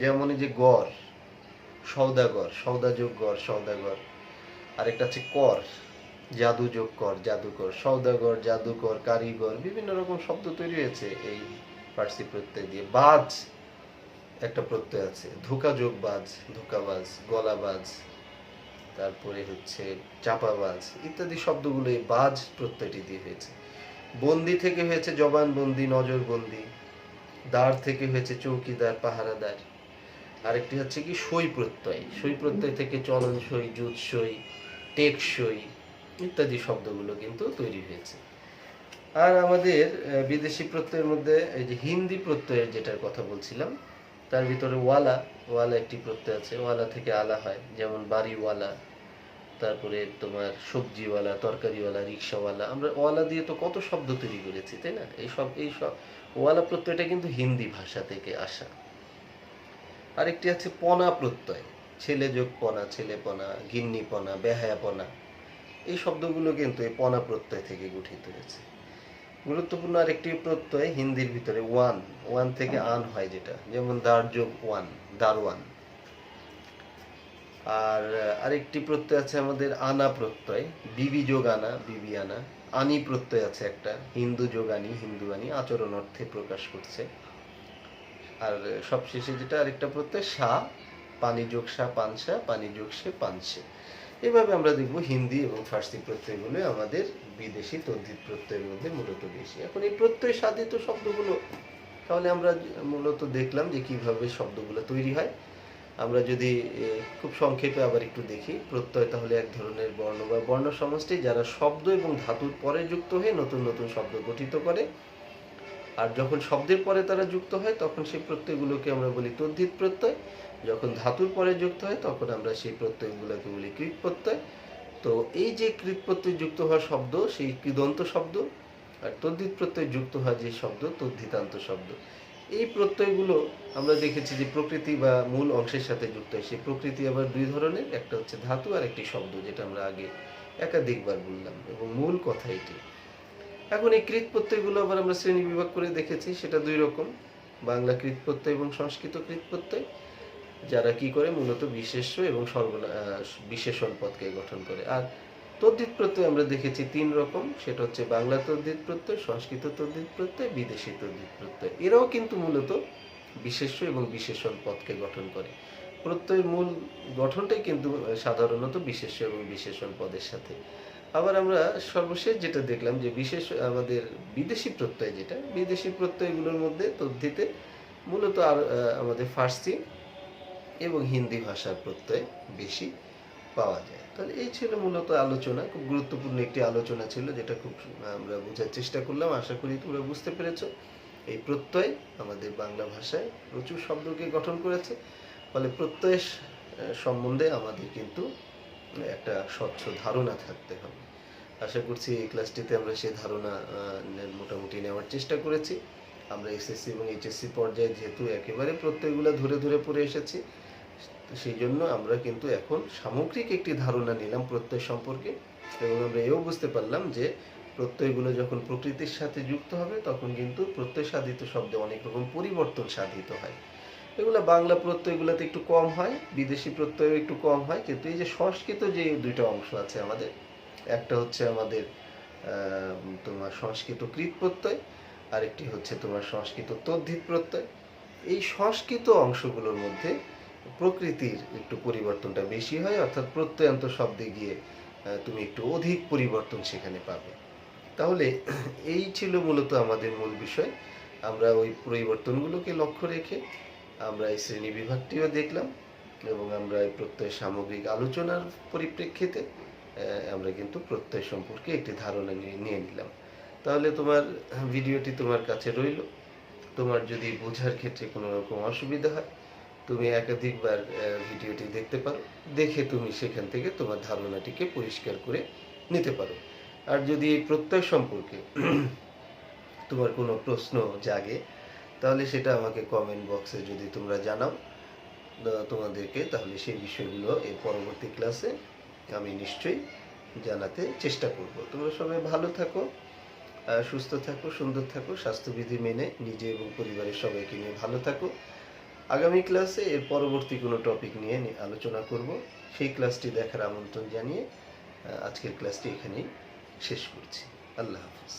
যেমন এই যে গড়, সওদাগর, সওদাযোগ গড়, সওদাগর। আরেকটা আছে কর, জাদুযোগ কর, জাদুকর, সওদাগর, জাদুকর, কারিগর, বিভিন্ন রকম শব্দ তৈরি হয়েছে এই ফার্সি প্রত্যয় দিয়ে। বাজ একটা প্রত্যয় আছে, ধোকাযোগ বাজ, ধোকাবাজ, গলাবাজ, তারপরে হচ্ছে চাপাবাজ ইত্যাদি শব্দগুলো এই বাজ প্রত্যয়টি দিয়ে হয়েছে। বন্দি থেকে হয়েছে জবানবন্দি, নজরবন্দি। দাঁড় থেকে হয়েছে চৌকিদার, পাহারাদার। আরেকটি হচ্ছে কি সই প্রত্যয়, সই প্রত্যয় থেকে চলনসই, জুৎসই, টেকসই ইত্যাদি শব্দগুলো কিন্তু তৈরি হয়েছে। আর আমাদের বিদেশি প্রত্যয়ের মধ্যে এই যে হিন্দি প্রত্যয়ের যেটার কথা বলছিলাম, তার ভিতরে ওয়ালা, ওয়ালা একটি প্রত্যয় আছে, ওয়ালা থেকে আলা হয়, যেমন বাড়িওয়ালা, তারপরে তোমার সবজিওয়ালা, তরকারিওয়ালা, রিক্সাওয়ালা। আমরা ওয়ালা দিয়ে তো কত শব্দ তৈরি করেছি, তাই না? এই সব ওয়ালা প্রত্যয়টা কিন্তু হিন্দি ভাষা থেকে আসা। আরেকটি আছে পনা প্রত্যয়, ছেলে যোগ পনা, ছেলেপনা, গিন্নিপনা, বেহায়াপনা। এই শব্দগুলো কিন্তু এই পনা প্রত্যয় থেকে গঠিত হয়েছে। গুরুত্বপূর্ণ আরেকটি প্রত্যয় হিন্দির ভিতরে ওয়ান, ওয়ান থেকে আন হয়, যেটা যেমন দার যোগ ওয়ান, দারওয়ান। আর আরেকটি প্রত্যয় আছে আমাদের আনা প্রত্যয়, বিবি যোগ আনা, বিবি আনা। আনি প্রত্যয় আছে একটা, হিন্দু যোগ আনি, হিন্দু আনি, আচরণ অর্থে প্রকাশ করছে। আর সবশেষে যেটা আরেকটা প্রত্যয় সা, পানি যোগ সা, পানসা, পানি যোগ সে, পানসে। এভাবে আমরা দেখব হিন্দি এবং ফার্সি প্রত্যয়গুলো আমাদের বিদেশি তদ্ধিত প্রত্যয়ের মধ্যে মূলত বেশি। এখন এই প্রত্যয় সাধিত শব্দগুলো তাহলে আমরা মূলত দেখলাম যে কিভাবে শব্দগুলো তৈরি হয়। আমরা যদি খুব সংক্ষেপে আবার একটু দেখি, প্রত্যয় তাহলে এক ধরনের বর্ণ বা বর্ণ সমষ্টি যারা শব্দ এবং ধাতুর পরে যুক্ত হয়ে নতুন নতুন শব্দ গঠিত করে। আর যখন শব্দের পরে তারা যুক্ত হয় তখন সেই প্রত্যয়গুলোকে আমরা বলি তদ্ধিত প্রত্যয়। যখন ধাতুর পরে যুক্ত হয় তখন আমরা সেই প্রত্যয়গুলোকে বলি কৃৎ প্রত্যয়। তো এই যে কৃৎ প্রত্যয় যুক্ত হওয়া শব্দ সেই কৃদন্ত শব্দ, আর তদ্ধিত প্রত্যয় যুক্ত হওয়া যে শব্দ তদ্ধিতান্ত শব্দ। এই প্রত্যয়গুলো আমরা দেখেছি যে প্রকৃতি বা মূল অংশের সাথে যুক্ত হয়। সেই প্রকৃতি আবার দুই ধরনের, একটা হচ্ছে ধাতু আর একটি শব্দ, যেটা আমরা আগে একাধিকবার বললাম, এবং মূল কথা এটি। এখন এই কৃৎ প্রত্যয়গুলো আবার আমরা শ্রেণী বিভাগ করে দেখেছি, সেটা দুই রকম, বাংলা কৃৎ প্রত্যয় এবং সংস্কৃত কৃৎ প্রত্যয়, যারা কি করে মূলত বিশেষ্য এবং বিশেষণ পদকে গঠন করে। আর তদ্ধিত প্রত্যয় আমরা দেখেছি তিন রকম, সেটা হচ্ছে বাংলা তদ্ধিত প্রত্যয়, সংস্কৃত তদ্ধিত প্রত্যয়, বিদেশি তদ্ধিত প্রত্যয়। এরাও কিন্তু মূলত বিশেষ্য এবং বিশেষণ পদকে গঠন করে। প্রত্যয়ের মূল গঠনটাই কিন্তু সাধারণত বিশেষ্য এবং বিশেষণ পদের সাথে। আবার আমরা সর্বশেষ যেটা দেখলাম যে বিশেষ আমাদের বিদেশি প্রত্যয়, যেটা বিদেশি প্রত্যয়গুলোর মধ্যে তদ্ধিতে মূলত আর আমাদের ফার্সি এবং হিন্দি ভাষার প্রত্যয় বেশি পাওয়া যায়। তাহলে এই ছিল মূলত আলোচনা, খুব গুরুত্বপূর্ণ একটি আলোচনা ছিল, যেটা খুব আমরা বোঝার চেষ্টা করলাম। আশা করি তোমরা বুঝতে পেরেছো। এই প্রত্যয় আমাদের বাংলা ভাষায় প্রচুর শব্দকে গঠন করেছে। ফলে প্রত্যয় সম্বন্ধে আমাদের কিন্তু একটা স্বচ্ছ ধারণা থাকতে হবে। আশা করছি এই ক্লাসটিতে আমরা সেই ধারণা মোটামুটি নেওয়ার চেষ্টা করেছি। আমরা এসএসসি এবং এইচএসসি পর্যায়ে যেহেতু একেবারে প্রত্যয়গুলো ধরে ধরে পড়ে এসেছি, সেই জন্য আমরা কিন্তু এখন সামগ্রিক একটি ধারণা নিলাম প্রত্যয় সম্পর্কে, এবং আমরা এও বুঝতে পারলাম যে প্রত্যয়গুলো যখন প্রকৃতির সাথে যুক্ত হবে তখন কিন্তু প্রত্যয় সাধিত শব্দে অনেক রকম পরিবর্তন সাধিত হয়। এগুলো বাংলা প্রত্যয়গুলোতে একটু কম হয়, বিদেশি প্রত্যয় একটু কম হয়, কিন্তু এই যে সংস্কৃত যে দুইটা অংশ আছে আমাদের, একটা হচ্ছে আমাদের তোমার সংস্কৃত কৃৎ প্রত্যয়, আরেকটি হচ্ছে তোমার সংস্কৃত তদ্ধিত প্রত্যয়। এই সংস্কৃত অংশগুলোর মধ্যে প্রকৃতির একটু পরিবর্তনটা বেশি হয়, অর্থাৎ প্রত্যয়ান্ত শব্দে গিয়ে তুমি একটু অধিক পরিবর্তন সেখানে পাবে। তাহলে এই ছিল মূলত আমাদের মূল বিষয়। আমরা ওই পরিবর্তনগুলোকে লক্ষ্য রেখে আমরা এই শ্রেণী বিভাগটিও দেখলাম, এবং আমরা এই প্রত্যয় সামগ্রিক আলোচনার পরিপ্রেক্ষিতে আমরা কিন্তু প্রত্যয় সম্পর্কে একটি ধারণা নিয়ে নিলাম। তাহলে তোমার ভিডিওটি তোমার কাছে রইল। তোমার যদি বোঝার ক্ষেত্রে কোনো রকম অসুবিধা হয় তুমি একাধিকবার ভিডিওটি দেখতে পারো, দেখে তুমি সেখান থেকে তোমার ধারণাটিকে পরিষ্কার করে নিতে পারো। আর যদি এই প্রত্যয় সম্পর্কে তোমার কোনো প্রশ্ন জাগে, তাহলে সেটা আমাকে কমেন্ট বক্সে যদি তোমরা জানাও তোমাদেরকে, তাহলে সেই বিষয়গুলো এর পরবর্তী ক্লাসে আমি নিশ্চয়ই জানাতে চেষ্টা করব। তোমরা সবাই ভালো থাকো, সুস্থ থাকো, সুন্দর থাকো, স্বাস্থ্যবিধি মেনে নিজে এবং পরিবারের সবাইকে নিয়ে ভালো থাকো। আগামী ক্লাসে এর পরবর্তী কোনো টপিক নিয়ে আলোচনা করব। সেই ক্লাসটি দেখার আমন্ত্রণ জানিয়ে আজকের ক্লাসটি এখানেই শেষ করছি। আল্লাহ হাফিজ।